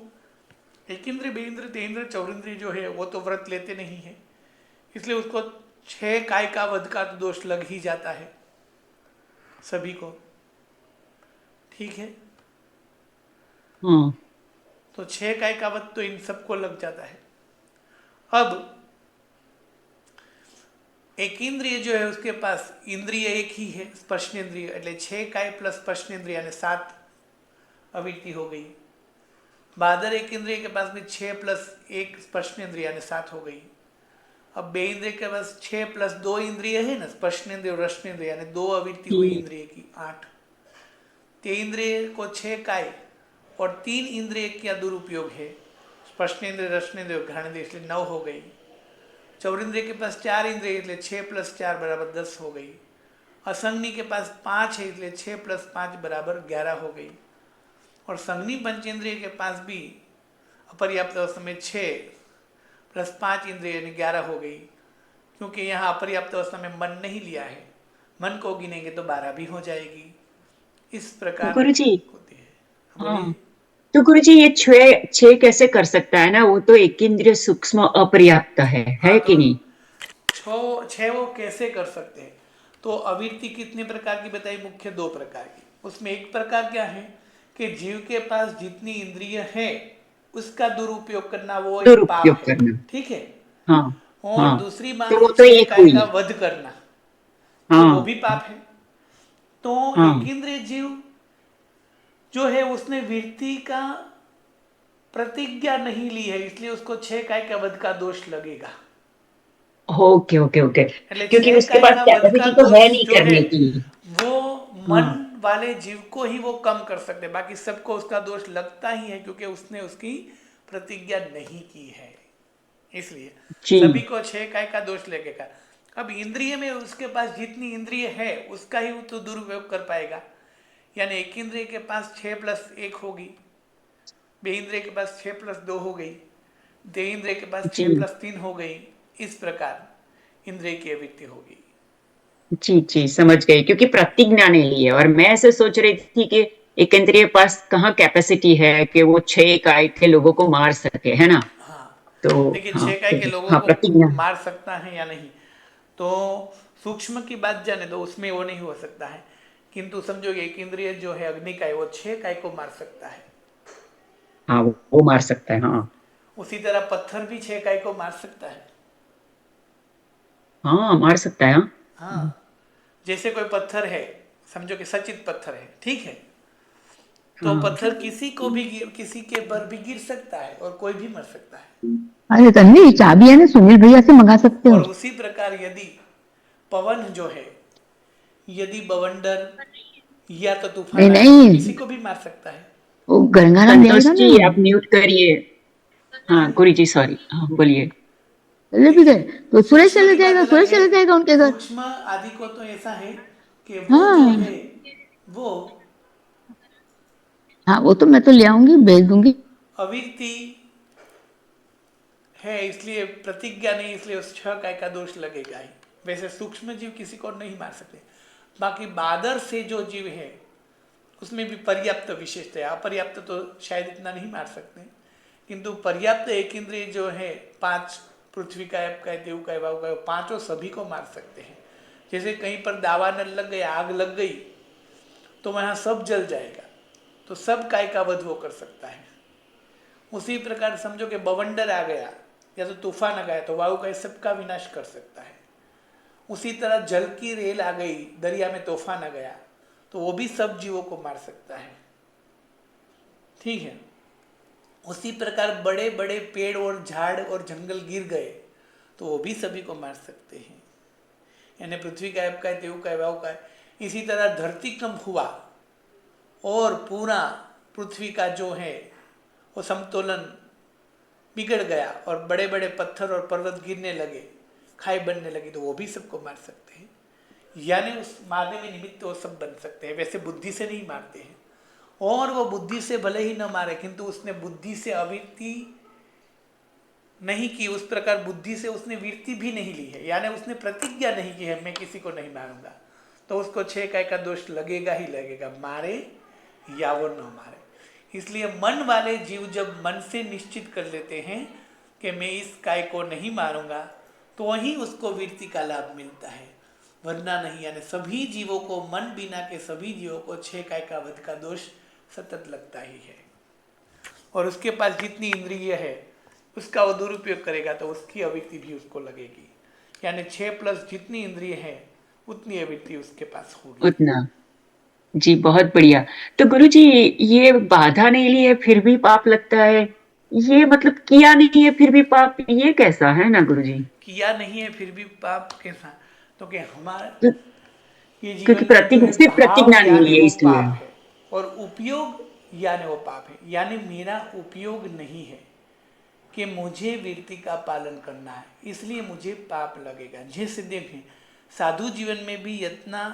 [SPEAKER 1] एक इंद्र, बेइंद्र, तेंद्र, चौरिंद्र जो है वो तो व्रत लेते नहीं है, इसलिए उसको 6 काय का वध का तो दोष लग ही जाता है सभी को। ठीक है,
[SPEAKER 4] हाँ
[SPEAKER 1] तो 6 काय का वध तो इन सबको लग जाता है। अब एक इंद्रिय जो है उसके पास इंद्रिय एक ही है, स्पर्शनेन्द्रिय, એટલે 6 काय प्लस स्पर्शनेन्द्रिय यानी 7 अविरति हो गई। बादर एक इंद्रिय के पास भी 6 प्लस 1 स्पर्शनेन्द्रिय यानी 7 हो गई। अब बे इंद्रिय के पास 6 प्लस 2 इंद्रिय है ना, स्पर्शनेन्द्रिय और रसनेन्द्रिय यानी 2 अविरति हुई इंद्रिय की, 8। ते इंद्रिय को 6 काय और 3 इंद्रिय का दुरुपयोग है, स्पर्शनेन्द्रिय, रसनेन्द्रिय और घ्राणेन्द्रिय, इसलिए 9 हो गई। चौरिंद्रिय के पास 4 इंद्रिय, इसलिए 6 प्लस 4 बराबर 10 हो गई। असंगनी के पास 5 है, इसलिए 6 प्लस 5 बराबर 11 हो गई। और संगनी पंचेंद्रिय के पास भी अपर्याप्त अवस्था में 6 प्लस 5 इंद्रिय यानी 11 हो गई, क्योंकि यहाँ अपर्याप्त अवस्था में मन नहीं लिया है। मन को गिनेंगे तो 12 भी हो जाएगी। इस
[SPEAKER 4] तो
[SPEAKER 1] प्रकार
[SPEAKER 4] गुरु जी,
[SPEAKER 1] होती है।
[SPEAKER 4] हाँ
[SPEAKER 1] बोलिए।
[SPEAKER 4] तो गुरु जी ये छह छह कैसे कर सकता है ना, वो तो एक इंद्रिय सूक्ष्म अपर्याप्त
[SPEAKER 1] हाँ,
[SPEAKER 4] है
[SPEAKER 1] तो
[SPEAKER 4] कि नहीं?
[SPEAKER 1] छः वो कैसे कर सकते हैं? तो अविरति कितने प्रकार की बताई? मुख्य 2 प्रकार की। उसमें एक प्रकार क्या है कि जीव के पास जितनी इंद्रिय है उसका दुरुपयोग करना, वो एक पाप
[SPEAKER 4] दुरुपयोग
[SPEAKER 1] है।
[SPEAKER 4] करना।
[SPEAKER 1] ठीक है,
[SPEAKER 4] हाँ
[SPEAKER 1] और
[SPEAKER 4] हाँ,
[SPEAKER 1] दूसरी बात
[SPEAKER 4] तो
[SPEAKER 1] है
[SPEAKER 4] वो तो
[SPEAKER 1] 6
[SPEAKER 4] एक
[SPEAKER 1] काय
[SPEAKER 4] हुई।
[SPEAKER 1] का वध करना, तो वो
[SPEAKER 4] हाँ
[SPEAKER 1] भी पाप है। तो एक
[SPEAKER 4] हाँ,
[SPEAKER 1] इंद्रिय जीव जो है उसने वृत्ति का प्रतिज्ञा नहीं ली है, इसलिए उसको 6 काय का वध का दोष लगेगा।
[SPEAKER 4] ओके ओके ओके,
[SPEAKER 1] એટલે
[SPEAKER 4] क्योंकि
[SPEAKER 1] 6
[SPEAKER 4] उसके
[SPEAKER 1] काय
[SPEAKER 4] पास
[SPEAKER 1] का वध का
[SPEAKER 4] कैपेसिटी तो
[SPEAKER 1] दोष
[SPEAKER 4] है नहीं
[SPEAKER 1] जो है
[SPEAKER 4] करने की।
[SPEAKER 1] वो मन
[SPEAKER 4] हाँ
[SPEAKER 1] वाले जीव को ही वो कम कर सकते, बाकी सबको उसका दोष लगता ही है, क्योंकि उसने उसकी प्रतिज्ञा नहीं की है। इसलिए
[SPEAKER 4] जी
[SPEAKER 1] सभी को 6 काय का दोष लगेगा। अब इंद्रिय में उसके पास जितनी इंद्रिय है उसका ही वो तो दुरुपयोग कर पाएगा। यानी एक इंद्रिय के पास 6 प्लस 1 होगी, बे इंद्रिय के पास 6 प्लस 2 हो गई, दे इंद्रिय के पास
[SPEAKER 4] जी
[SPEAKER 1] 6 प्लस 3 हो गई। इस प्रकार इंद्रिय की अवृत्ति होगी।
[SPEAKER 4] जी जी, समझ गई, क्योंकि प्रतिज्ञा नहीं ली है और मैं ऐसे सोच रही थी कि एक इंद्रिय पास कहाँ कैपेसिटी है कि वो 6 काय के लोगों को मार सके, है ना?
[SPEAKER 1] हाँ,
[SPEAKER 4] तो
[SPEAKER 1] देखिए
[SPEAKER 4] हाँ
[SPEAKER 1] 6 काय के
[SPEAKER 4] ठीक है,
[SPEAKER 1] लोगों
[SPEAKER 4] हाँ
[SPEAKER 1] को
[SPEAKER 4] प्रतिज्ञा।
[SPEAKER 1] मार सकता है या नहीं, तो सूक्ष्म की बात जाने दो, उसमें वो नहीं हो सकता है। किंतु समझो एक इंद्रिय जो है अग्नि काय, वो 6 काय को मार सकता है।
[SPEAKER 4] हाँ वो मार सकता है, हाँ।
[SPEAKER 1] उसी तरह पत्थर भी 6 इकाई को मार सकता है।
[SPEAKER 4] हाँ मार सकता है, हाँ।
[SPEAKER 1] हाँ, जैसे कोई पत्थर है, समझो कि सचित पत्थर है, ठीक है, तो
[SPEAKER 4] हाँ
[SPEAKER 1] पत्थर किसी के पर भी गिर सकता है और कोई भी मर सकता है।
[SPEAKER 5] अरे तन्वी, चाबी है ना, सुनील भैया से मंगा सकते हो।
[SPEAKER 1] और उसी प्रकार यदि पवन जो है, यदि बवंडर या तो
[SPEAKER 5] नहीं
[SPEAKER 1] तूफान आए तो
[SPEAKER 5] नहीं,
[SPEAKER 1] किसी को भी मार सकता है।
[SPEAKER 5] वो गंगाराम ले
[SPEAKER 4] संतोष
[SPEAKER 5] आएगा ना।
[SPEAKER 4] जी आप म्यूट करिए। हाँ गुरु जी सॉरी, हाँ बोलिए।
[SPEAKER 5] चले भी गए तो सुरेश
[SPEAKER 1] सूक्ष्म
[SPEAKER 5] चले
[SPEAKER 1] की बात
[SPEAKER 5] जाएगा,
[SPEAKER 1] अलग
[SPEAKER 5] सुरेश
[SPEAKER 1] है।
[SPEAKER 5] चले जाएगा उनके घर।
[SPEAKER 1] सूक्ष्म आदि को तो ऐसा है कि वो जो
[SPEAKER 5] हाँ
[SPEAKER 1] है वो
[SPEAKER 5] हाँ, वो तो मैं तो ले आऊंगी, भेज दूंगी।
[SPEAKER 1] अविरति है, इसलिए प्रतिज्ञा नहीं, इसलिए उस 6 काय का दोष लगेगा ही। वैसे सूक्ष्म जीव किसी को नहीं मार सकते। बाकी बादर से जो जीव है उसमें भी पर्याप्त विशेषता है, अपर्याप्त तो शायद इतना नहीं मार सकते, किंतु पर्याप्त एक इंद्रिय जो है 5 पृथ्वी का, देव का, वायु का, पांचों सभी को मार सकते हैं। जैसे कहीं पर दावानल लग गया, आग लग गई तो वहाँ सब जल जाएगा, तो सब काय का वध वो कर सकता है। उसी प्रकार समझो कि बवंडर आ गया या तो तूफान आ गया तो वायु का सबका विनाश कर सकता है। उसी तरह जल की रेल आ गई, दरिया में तूफान आ गया तो वो भी सब जीवों को मार सकता है, ठीक है। उसी प्रकार बड़े बड़े पेड़ और झाड़ और जंगल गिर गए तो वो भी सभी को मार सकते हैं, यानी पृथ्वी का, ऐप का, देव का, वायु का। इसी तरह धरती कंप हुआ और पूरा पृथ्वी का जो है वो समतोलन बिगड़ गया और बड़े बड़े पत्थर और पर्वत गिरने लगे, खाई बनने लगी, तो वो भी सबको मार सकते हैं। यानी उस मारने में निमित्त वो सब बन सकते हैं। वैसे बुद्धि से नहीं मारते हैं, और वो बुद्धि से भले ही न मारे किंतु उसने बुद्धि से अविरति नहीं की, उस प्रकार बुद्धि से उसने वीरति भी नहीं ली है, यानी उसने प्रतिज्ञा नहीं की है मैं किसी को नहीं मारूंगा, तो उसको 6 काय का दोष लगेगा ही लगेगा, मारे या वो न मारे। इसलिए मन वाले जीव जब मन से निश्चित कर लेते हैं कि मैं इस काय को नहीं मारूंगा, तो वहीं उसको वीरति का लाभ मिलता है, वरना नहीं। यानी सभी जीवों को, मन बिना के सभी जीवों को 6 काय का वध का दोष सतत लगता ही है। और उसके पास जितनी इंद्रिय है उसका वो दुरुपयोग करेगा तो उसकी अविरति भी उसको लगेगी, यानी 6 प्लस जितनी इंद्रिय है उतनी अविरति उसके पास होगी।
[SPEAKER 4] उतना। जी बहुत बढ़िया। तो गुरु जी ये बाधा नहीं ली है फिर भी पाप लगता है, ये मतलब किया नहीं है फिर भी पाप, ये कैसा है ना गुरु जी?
[SPEAKER 1] किया नहीं है फिर भी पाप कैसा, तो कि हमारा
[SPEAKER 4] तो,
[SPEAKER 1] ये
[SPEAKER 4] क्योंकि
[SPEAKER 1] जीवन में जो है
[SPEAKER 4] सिर्फ
[SPEAKER 1] भाव
[SPEAKER 4] प्रतिज्ञा नहीं
[SPEAKER 1] यानी
[SPEAKER 4] ली है
[SPEAKER 1] वो
[SPEAKER 4] इसलिए।
[SPEAKER 1] पाप है, और उपयोग यानी वो पाप है। यानी मेरा उपयोग नहीं है कि मुझे वीरति का पालन करना है, इसलिए मुझे पाप लगेगा। जैसे देखें साधु जीवन में भी यत्न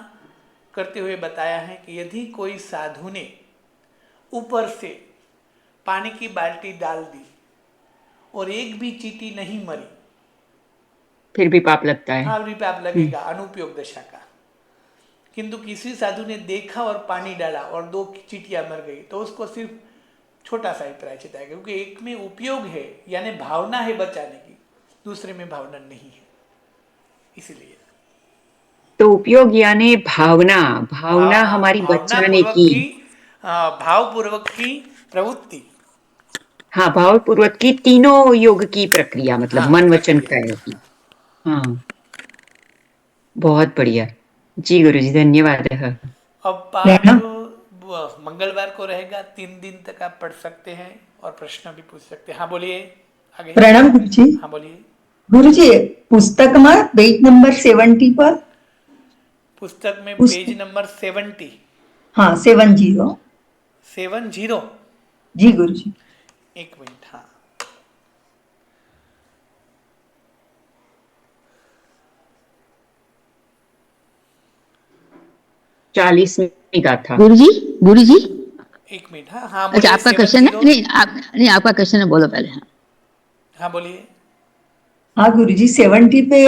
[SPEAKER 1] करते हुए बताया है कि यदि कोई साधु ने ऊपर से पानी की बाल्टी डाल दी और एक भी चींटी नहीं मरी,
[SPEAKER 4] फिर भी पाप लगता है।
[SPEAKER 1] हाँ भी पाप लगेगा, अनुपयोग दशा का। किंतु किसी साधु ने देखा और पानी डाला और 2 चींटियां मर गई तो उसको सिर्फ छोटा सा ही प्रायश्चित आएगा, क्योंकि एक में उपयोग है यानी भावना है बचाने की, दूसरे में भावना नहीं है, इसलिए
[SPEAKER 4] तो उपयोग यानी भावना, भावना हमारी
[SPEAKER 1] भावना
[SPEAKER 4] बचाने
[SPEAKER 1] पूर्वक
[SPEAKER 4] की।
[SPEAKER 1] की, भावपूर्वक की प्रवृत्ति।
[SPEAKER 4] हाँ भावपूर्वक की, तीनों योग की प्रक्रिया, मतलब
[SPEAKER 1] हाँ,
[SPEAKER 4] मन वचन
[SPEAKER 1] प्रक्रिया।
[SPEAKER 4] काया की। हाँ बहुत बढ़िया। जी गुरु जी धन्यवाद।
[SPEAKER 1] अब पाठ मंगलवार को रहेगा, 3 दिन तक आप पढ़ सकते हैं और प्रश्न भी पूछ सकते हैं। हाँ बोलिए आगे।
[SPEAKER 6] प्रणाम गुरुजी।
[SPEAKER 1] हाँ बोलिए।
[SPEAKER 6] गुरुजी पुस्तक में पेज नंबर 70 पर,
[SPEAKER 1] पुस्तक में पेज नंबर 70।
[SPEAKER 6] हाँ 70।
[SPEAKER 1] 70।
[SPEAKER 6] जी गुरुजी।
[SPEAKER 1] एक मिनट, हाँ।
[SPEAKER 4] चालीस में का था।
[SPEAKER 5] गुरुजी, गुरुजी,
[SPEAKER 1] एक मिनट, हाँ हाँ
[SPEAKER 5] अच्छा
[SPEAKER 1] बोलिए।
[SPEAKER 5] आपका क्वेश्चन है?
[SPEAKER 1] 70।
[SPEAKER 5] नहीं आपका क्वेश्चन है, बोलो पहले। हाँ
[SPEAKER 1] हाँ बोलिए।
[SPEAKER 6] हाँ गुरुजी 70 पे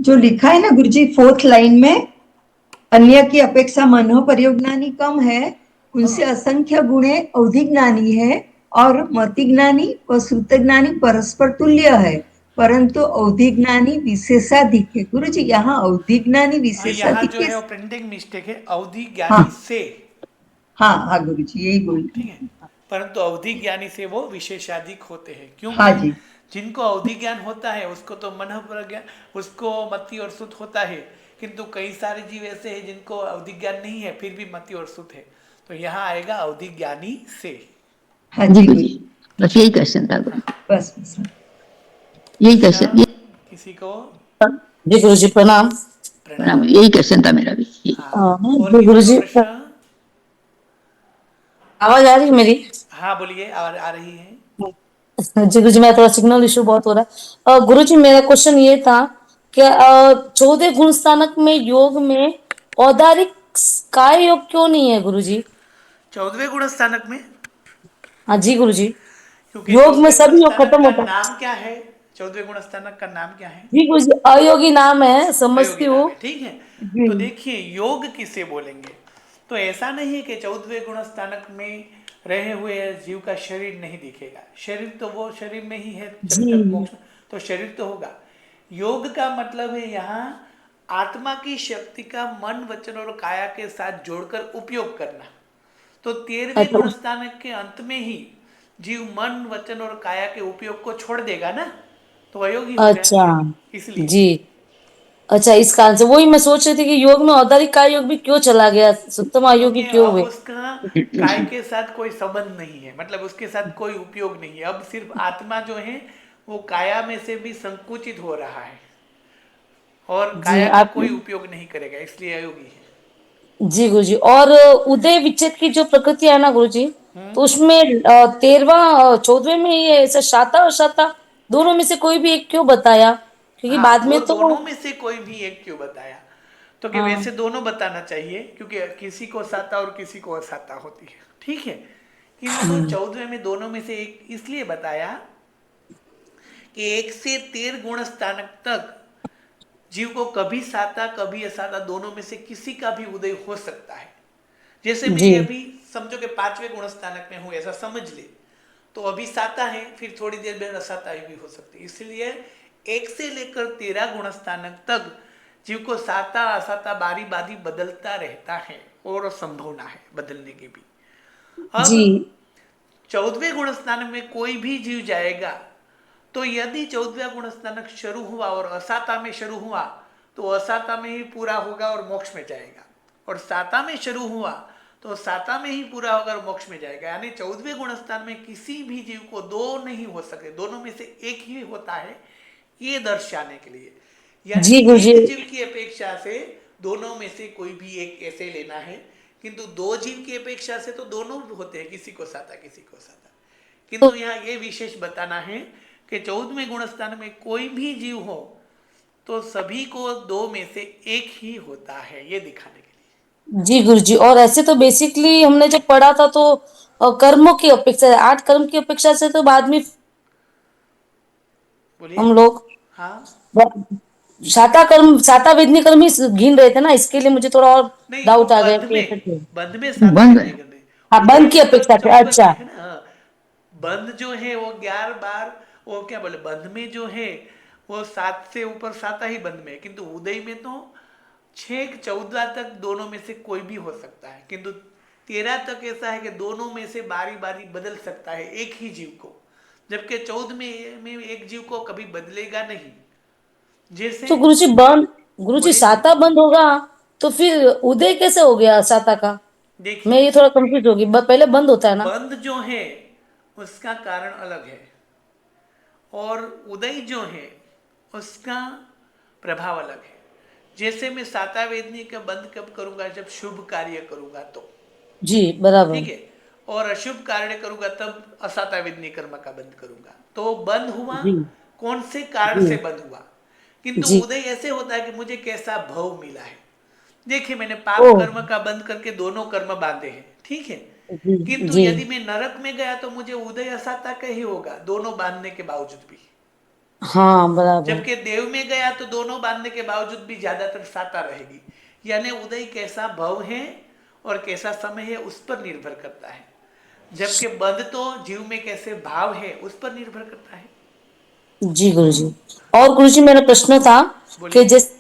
[SPEAKER 6] जो लिखा है ना गुरुजी, 4th लाइन में, अन्य की अपेक्षा मनोपरियोज्ञानी कम है, उनसे असंख्य गुणे अवधिज्ञानी है, और मतिज्ञानी व श्रुतज्ञानी परस्पर तुल्य है, परंतु अवधिज्ञानी विशेषाधिक है। गुरुजी यहाँ अवधिज्ञानी
[SPEAKER 1] यहाँ
[SPEAKER 6] विशेषाधिक
[SPEAKER 1] जो है वो प्रिंटिंग मिस्टेक है, अवधि
[SPEAKER 6] हाँ
[SPEAKER 1] ज्ञानी से।
[SPEAKER 6] हाँ हाँ गुरुजी यही बोल
[SPEAKER 1] ठीक है, परंतु अवधि ज्ञानी से वो विशेषाधिक होते हैं,
[SPEAKER 6] हाँ
[SPEAKER 1] क्योंकि
[SPEAKER 6] जी।
[SPEAKER 1] जिनको अवधि ज्ञान होता है उसको तो मन प्रज्ञा, उसको मति और सुत होता है, किंतु कई सारे जीव ऐसे हैं जिनको अवधि ज्ञान नहीं है फिर भी मति और सुत है, तो यहाँ आएगा अवधि ज्ञानी से।
[SPEAKER 6] हाँ
[SPEAKER 5] जी
[SPEAKER 6] जी
[SPEAKER 5] गुरु जी, बस यही क्वेश्चन था गुरु,
[SPEAKER 6] बस।
[SPEAKER 5] यही
[SPEAKER 1] अच्छा,
[SPEAKER 5] क्वेश्चन, ये
[SPEAKER 1] किसी को
[SPEAKER 3] जी गुरु जी प्रणाम।
[SPEAKER 1] प्रणाम।
[SPEAKER 5] यही क्वेश्चन था मेरा भी।
[SPEAKER 1] हाँ, और
[SPEAKER 3] जी गुरु
[SPEAKER 1] किसी को
[SPEAKER 3] जी,
[SPEAKER 1] प्रश्न?
[SPEAKER 3] आवाज आ रही है मेरी?
[SPEAKER 1] हाँ बोलिए, आ रही है।
[SPEAKER 3] जी गुरु जी, मैं थोड़ा सिग्नल इशू बहुत हो रहा है। गुरु जी मेरा क्वेश्चन ये था कि 14 गुण स्थानक में योग में औदारिक काय योग क्यों नहीं है गुरु जी?
[SPEAKER 1] 14वें गुण स्थानक में,
[SPEAKER 3] हाँ जी गुरु जी,
[SPEAKER 1] क्योंकि
[SPEAKER 3] योग में
[SPEAKER 1] 14वें गुण
[SPEAKER 3] सभी योग
[SPEAKER 1] स्थानक
[SPEAKER 3] खत्म
[SPEAKER 1] का
[SPEAKER 3] होता है।
[SPEAKER 1] नाम क्या है? 14वें गुण स्थानक का नाम क्या है?
[SPEAKER 3] जी गुरु जी, अयोगी नाम है, समझती
[SPEAKER 1] अयोगी नाम
[SPEAKER 3] हूँ।
[SPEAKER 1] है, ठीक है।
[SPEAKER 3] जी
[SPEAKER 1] तो देखिए योग किसे बोलेंगे, तो ऐसा नहीं है कि 14वें गुण स्थानक में रहे हुए जीव का शरीर नहीं दिखेगा, शरीर तो वो शरीर में ही है, जब तक
[SPEAKER 3] जी
[SPEAKER 1] मोक्ष, तो शरीर तो होगा। योग का मतलब है यहाँ आत्मा की शक्ति का मन वचन और काया के साथ जोड़कर उपयोग करना। तो 13वें
[SPEAKER 3] अच्छा
[SPEAKER 1] गुण स्थानक के अंत में ही जीव मन वचन और काया के उपयोग को छोड़ देगा ना, तो अयोगी हो गया,
[SPEAKER 3] अच्छा
[SPEAKER 1] इसलिए।
[SPEAKER 3] जी, अच्छा इस कारण से वही मैं सोच रही थी कि योग में औदारिक काय योग भी क्यों चला गया, सुतम अयोगी
[SPEAKER 1] क्योंकि
[SPEAKER 3] क्यों
[SPEAKER 1] अब
[SPEAKER 3] हुए?
[SPEAKER 1] उसका काय के साथ कोई संबंध नहीं है, मतलब उसके साथ कोई उपयोग नहीं है, अब सिर्फ आत्मा जो है वो काया में से भी संकुचित हो रहा है और
[SPEAKER 3] जी
[SPEAKER 1] काया का
[SPEAKER 3] आप,
[SPEAKER 1] कोई उपयोग नहीं करेगा, इसलिए अयोगी है।
[SPEAKER 3] जी गुरु जी, और उदय विच्छेद की जो प्रकृति है ना गुरु जी, तो उसमें 13वां 14वें में ये ऐसा शाता और शाता दोनों में से कोई भी एक क्यों बताया? क्योंकि
[SPEAKER 1] हाँ,
[SPEAKER 3] बाद
[SPEAKER 1] वो
[SPEAKER 3] में तो
[SPEAKER 1] दोनों में से कोई भी एक क्यों बताया, तो कि
[SPEAKER 3] हाँ
[SPEAKER 1] वैसे दोनों बताना चाहिए, क्योंकि किसी को साता और किसी को असाता होती है, ठीक है। किंतु 14वें में दोनों में से एक इसलिए बताया कि 1 से 13 गुण स्थानक तक जीव को कभी साता कभी असाता दोनों में से किसी का भी उदय हो सकता है। जैसे मैं
[SPEAKER 3] जी
[SPEAKER 1] ये अभी समझो कि 5वें गुण स्थानक में हूं, ऐसा समझ ले, तो अभी साता है, फिर थोड़ी देर में असाता भी हो सकती है, इसलिए 1 से लेकर 13 गुण स्थानक तक जीव को साता असाता बारी बारी बदलता रहता है और संभावना है बदलने की भी। अब
[SPEAKER 3] जी
[SPEAKER 1] 14वें गुण स्थानक में कोई भी जीव जाएगा, तो यदि 14वां गुण स्थानक शुरू हुआ और असाता में शुरू हुआ तो असाता में ही पूरा होगा और मोक्ष में जाएगा, और साता में शुरू हुआ तो साता में ही पूरा होगा और मोक्ष में जाएगा। यानी 14वें गुण स्थान में किसी भी जीव को दो नहीं हो सकते, दोनों में से एक ही होता है, ये दर्शाने के लिए। यानी
[SPEAKER 3] जी गुरु जी,
[SPEAKER 1] एक जीव की अपेक्षा से दोनों में से कोई भी एक ऐसे लेना है, किंतु दो जीव की अपेक्षा से तो दोनों होते हैं, किसी को साता किसी को साता।
[SPEAKER 3] तो
[SPEAKER 1] किंतु यहाँ ये विशेष बताना है कि 14वें गुण स्थान में कोई भी जीव हो तो सभी को दो में से एक ही होता है, ये दिखाने के लिए।
[SPEAKER 3] जी गुरु जी, और ऐसे तो बेसिकली हमने जब पढ़ा था तो कर्मों की अपेक्षा 8 कर्म की अपेक्षा से तो बाद में
[SPEAKER 1] बोलिए।
[SPEAKER 3] हम लोग
[SPEAKER 1] हाँ,
[SPEAKER 3] शाता कर्म शाता वेदनी कर्म ही गिन रहे थे ना, इसके लिए मुझे थोड़ा और
[SPEAKER 1] नहीं वो
[SPEAKER 3] डाउट आ गया
[SPEAKER 1] बंध
[SPEAKER 3] कि ऐसा
[SPEAKER 1] में,
[SPEAKER 3] क्यों?
[SPEAKER 1] बंध में साता
[SPEAKER 5] बंद
[SPEAKER 1] नहीं करते,
[SPEAKER 3] हाँ
[SPEAKER 1] उदय
[SPEAKER 3] बंद की
[SPEAKER 1] में कर्म
[SPEAKER 3] अपेक्षा से,
[SPEAKER 1] 14
[SPEAKER 3] अच्छा
[SPEAKER 1] के है ना। हाँ, बंध जो है वो 11 बार, वो क्या बोले, बंध में जो है वो 7 से ऊपर साता ही बंध में है, किंतु उदय में तो 6 14 तक दोनों में से कोई भी हो सकता है, किंतु 13 तक ऐसा है कि दोनों में से बारी बारी बदल सकता है एक ही जीव को, जबकि 14 में एक जीव को कभी बदलेगा नहीं। जैसे
[SPEAKER 3] तो गुरु जी
[SPEAKER 1] बोलिए,
[SPEAKER 3] साता बंद होगा तो फिर उदय कैसे हो गया साता का? मैं
[SPEAKER 1] देखिए
[SPEAKER 3] ये थोड़ा कंफ्यूज होगी, पहले बंद होता है ना?
[SPEAKER 1] बंध जो है उसका कारण अलग है, और उदय जो है उसका प्रभाव अलग है। जैसे मैं साता वेदनी का बंद कब करूंगा, जब शुभ कार्य करूंगा तो,
[SPEAKER 3] जी बराबर।
[SPEAKER 1] ठीक है, और अशुभ कार्य करूंगा तब असाता वेदनी कर्म का बंद करूंगा। तो बंद हुआ
[SPEAKER 3] जी
[SPEAKER 1] कौन से कारण
[SPEAKER 3] जी
[SPEAKER 1] से बंद हुआ, किंतु
[SPEAKER 3] जी
[SPEAKER 1] उदय ऐसे होता है कि मुझे कैसा भव मिला है। देखिए मैंने
[SPEAKER 3] ओ
[SPEAKER 1] पाप कर्म का बंद करके दोनों कर्म बांधे हैं, ठीक है,
[SPEAKER 3] जी
[SPEAKER 1] किंतु
[SPEAKER 3] जी
[SPEAKER 1] यदि मैं नरक में गया तो मुझे उदय असाता का ही होगा दोनों बांधने के बावजूद भी।
[SPEAKER 3] हाँ बराबर।
[SPEAKER 1] जबकि देव में गया तो दोनों बांधने के बावजूद भी ज्यादातर साता रहेगी। यानी उदय कैसा भव है और कैसा समय है उस पर निर्भर करता है, जबकि बंध तो जीव में कैसे भाव है उस पर निर्भर करता है।
[SPEAKER 3] जी गुरु जी, और गुरु जी मेरा प्रश्न था कि
[SPEAKER 1] बोलिए।
[SPEAKER 3] जैसे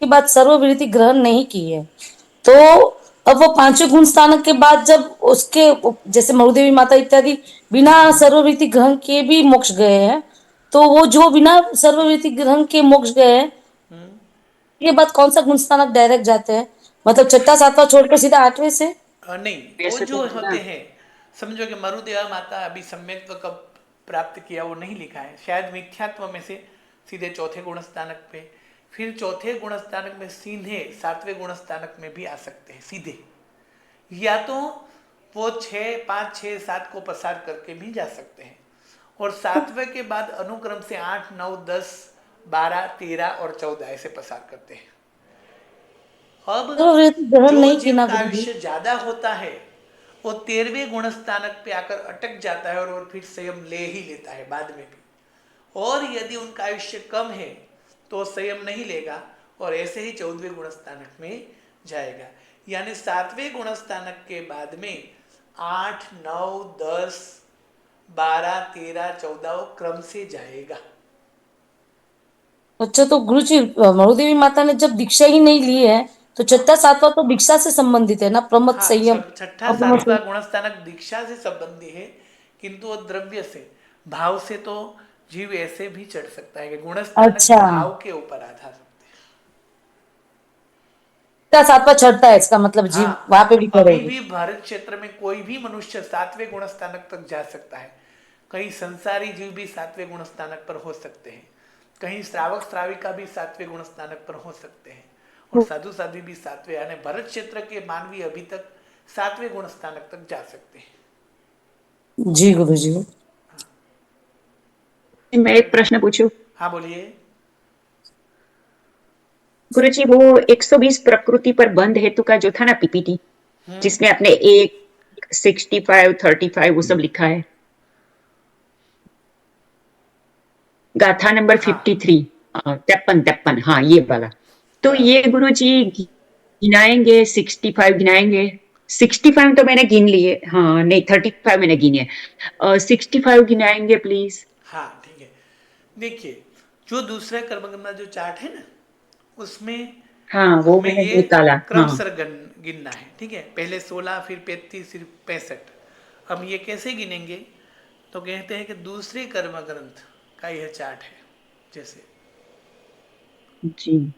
[SPEAKER 3] की बात सर्वविदिति ग्रहण नहीं की है, तो अब वो पांचवें गुण स्थानक के बाद जब उसके जैसे मरुदेवी माता इत्यादि बिना सर्ववृत्ति ग्रहण के भी मोक्ष गए हैं, तो वो जो बिना सर्ववृत्ति ग्रहण के मोक्ष गए हैं के बाद कौन सा गुण स्थानक डायरेक्ट जाते हैं, मतलब छठा सातवां छोड़कर सीधा आठवें से?
[SPEAKER 1] नहीं, वो
[SPEAKER 4] वैसे तो
[SPEAKER 1] जो
[SPEAKER 4] है ना।
[SPEAKER 1] होते हैं, समझो कि मरुदेवा माता अभी सम्यक्त्व कब प्राप्त किया वो नहीं लिखा है, शायद मिथ्यात्व में से सीधे चौथे गुण स्थानक पे, फिर चौथे गुण स्थानक में सीधे सातवें गुण स्थानक में भी आ सकते हैं सीधे, या तो वो 6, 5, 6, 7 को पसार करके भी जा सकते हैं, और सातवें के बाद अनुक्रम से 8, 9, 10, 12, 13 और 14 ऐसे पसार करते हैं। अब
[SPEAKER 3] सर्ववृत्ति ग्रहण
[SPEAKER 1] जो
[SPEAKER 3] नहीं की ना
[SPEAKER 1] जिनका
[SPEAKER 3] गुरु जी।
[SPEAKER 1] आयुष्य ज्यादा होता है वो 13वें गुण स्थानक पे आकर अटक जाता है और फिर संयम ले ही लेता है बाद में भी, और यदि उनका आयुष्य कम है तो संयम नहीं लेगा और ऐसे ही 14वें गुण स्थानक में जाएगा, यानी 7वें गुण स्थानक के बाद में 8, 9, 10, 12, 13, 14 वो क्रम से जाएगा।
[SPEAKER 3] अच्छा, तो गुरु जी मरुदेवी माता ने जब दीक्षा ही नहीं ली है तो छठा सातवां तो दीक्षा से संबंधित है ना, प्रमथ
[SPEAKER 1] हाँ,
[SPEAKER 3] संयम।
[SPEAKER 1] छठा
[SPEAKER 3] अपना
[SPEAKER 1] सातवां गुण स्थानक दीक्षा से संबंधी है, किंतु वो द्रव्य से, भाव से तो जीव ऐसे भी चढ़ सकता है कि गुण स्थानक
[SPEAKER 3] अच्छा,
[SPEAKER 1] भाव के ऊपर आधार रखते हैं।
[SPEAKER 3] छठा सातवां चढ़ता है, इसका मतलब जीव
[SPEAKER 1] हाँ,
[SPEAKER 3] वहां पे भी
[SPEAKER 1] अभी
[SPEAKER 3] करेगी।
[SPEAKER 1] भी भारत क्षेत्र में कोई भी मनुष्य 7वें गुण स्थानक तक जा सकता है, कहीं संसारी जीव भी 7वें गुण स्थानक पर हो सकते हैं, कहीं श्रावक श्राविका भी 7वें गुण स्थानक पर हो सकते हैं, और साधु साध्वी भी 7वें, यानी भरत क्षेत्र के मानवी अभी तक 7वें गुण स्थानक तक जा सकते हैं।
[SPEAKER 3] जी गुरु जी।
[SPEAKER 4] मैं एक प्रश्न पूछूं?
[SPEAKER 1] हाँ बोलिए।
[SPEAKER 4] गुरुजी, वो 120 प्रकृति पर बंध हेतु का जो था ना पीपीटी, जिसमें आपने 65, 35 वो सब लिखा है, गाथा नंबर
[SPEAKER 1] हाँ
[SPEAKER 4] 53, 53, हाँ ये वाला। तो
[SPEAKER 1] बराबर।
[SPEAKER 4] ये गुरुजी गिनाएंगे, 65 गिनाएंगे? 65 तो मैंने गिन लिए, हाँ नहीं 35 मैंने गिने, 65 गिनाएंगे प्लीज?
[SPEAKER 1] हाँ ठीक है, देखिए जो दूसरा कर्मगणना जो चार्ट है ना, उसमें
[SPEAKER 4] हाँ वो
[SPEAKER 1] हमें
[SPEAKER 4] मैंने
[SPEAKER 1] ये
[SPEAKER 4] निकाला, हाँ।
[SPEAKER 1] क्रमशः गिनना है, ठीक है, पहले 16, फिर 35, फिर 65। हम ये कैसे गिनेंगे, तो कहते हैं कि दूसरे कर्म ग्रंथ का यह चार्ट है जैसे,
[SPEAKER 4] जी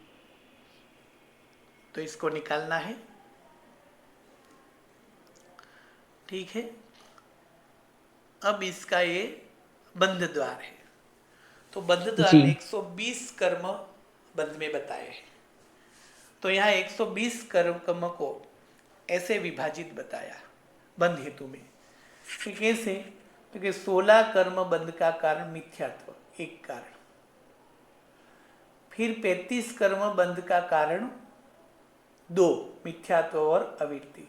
[SPEAKER 1] तो इसको निकालना है, ठीक है। अब इसका ये बंध द्वार है, तो बंध द्वार
[SPEAKER 4] जी
[SPEAKER 1] में 120 कर्म बंध में बताए हैं, तो यहाँ 120 कर्म को ऐसे विभाजित बताया बंध हेतु में कि कैसे, क्योंकि 16 कर्म बंध का कारण मिथ्यात्व एक कारण, फिर 35 कर्म बंध का कारण 2 मिथ्यात्व और अविरति,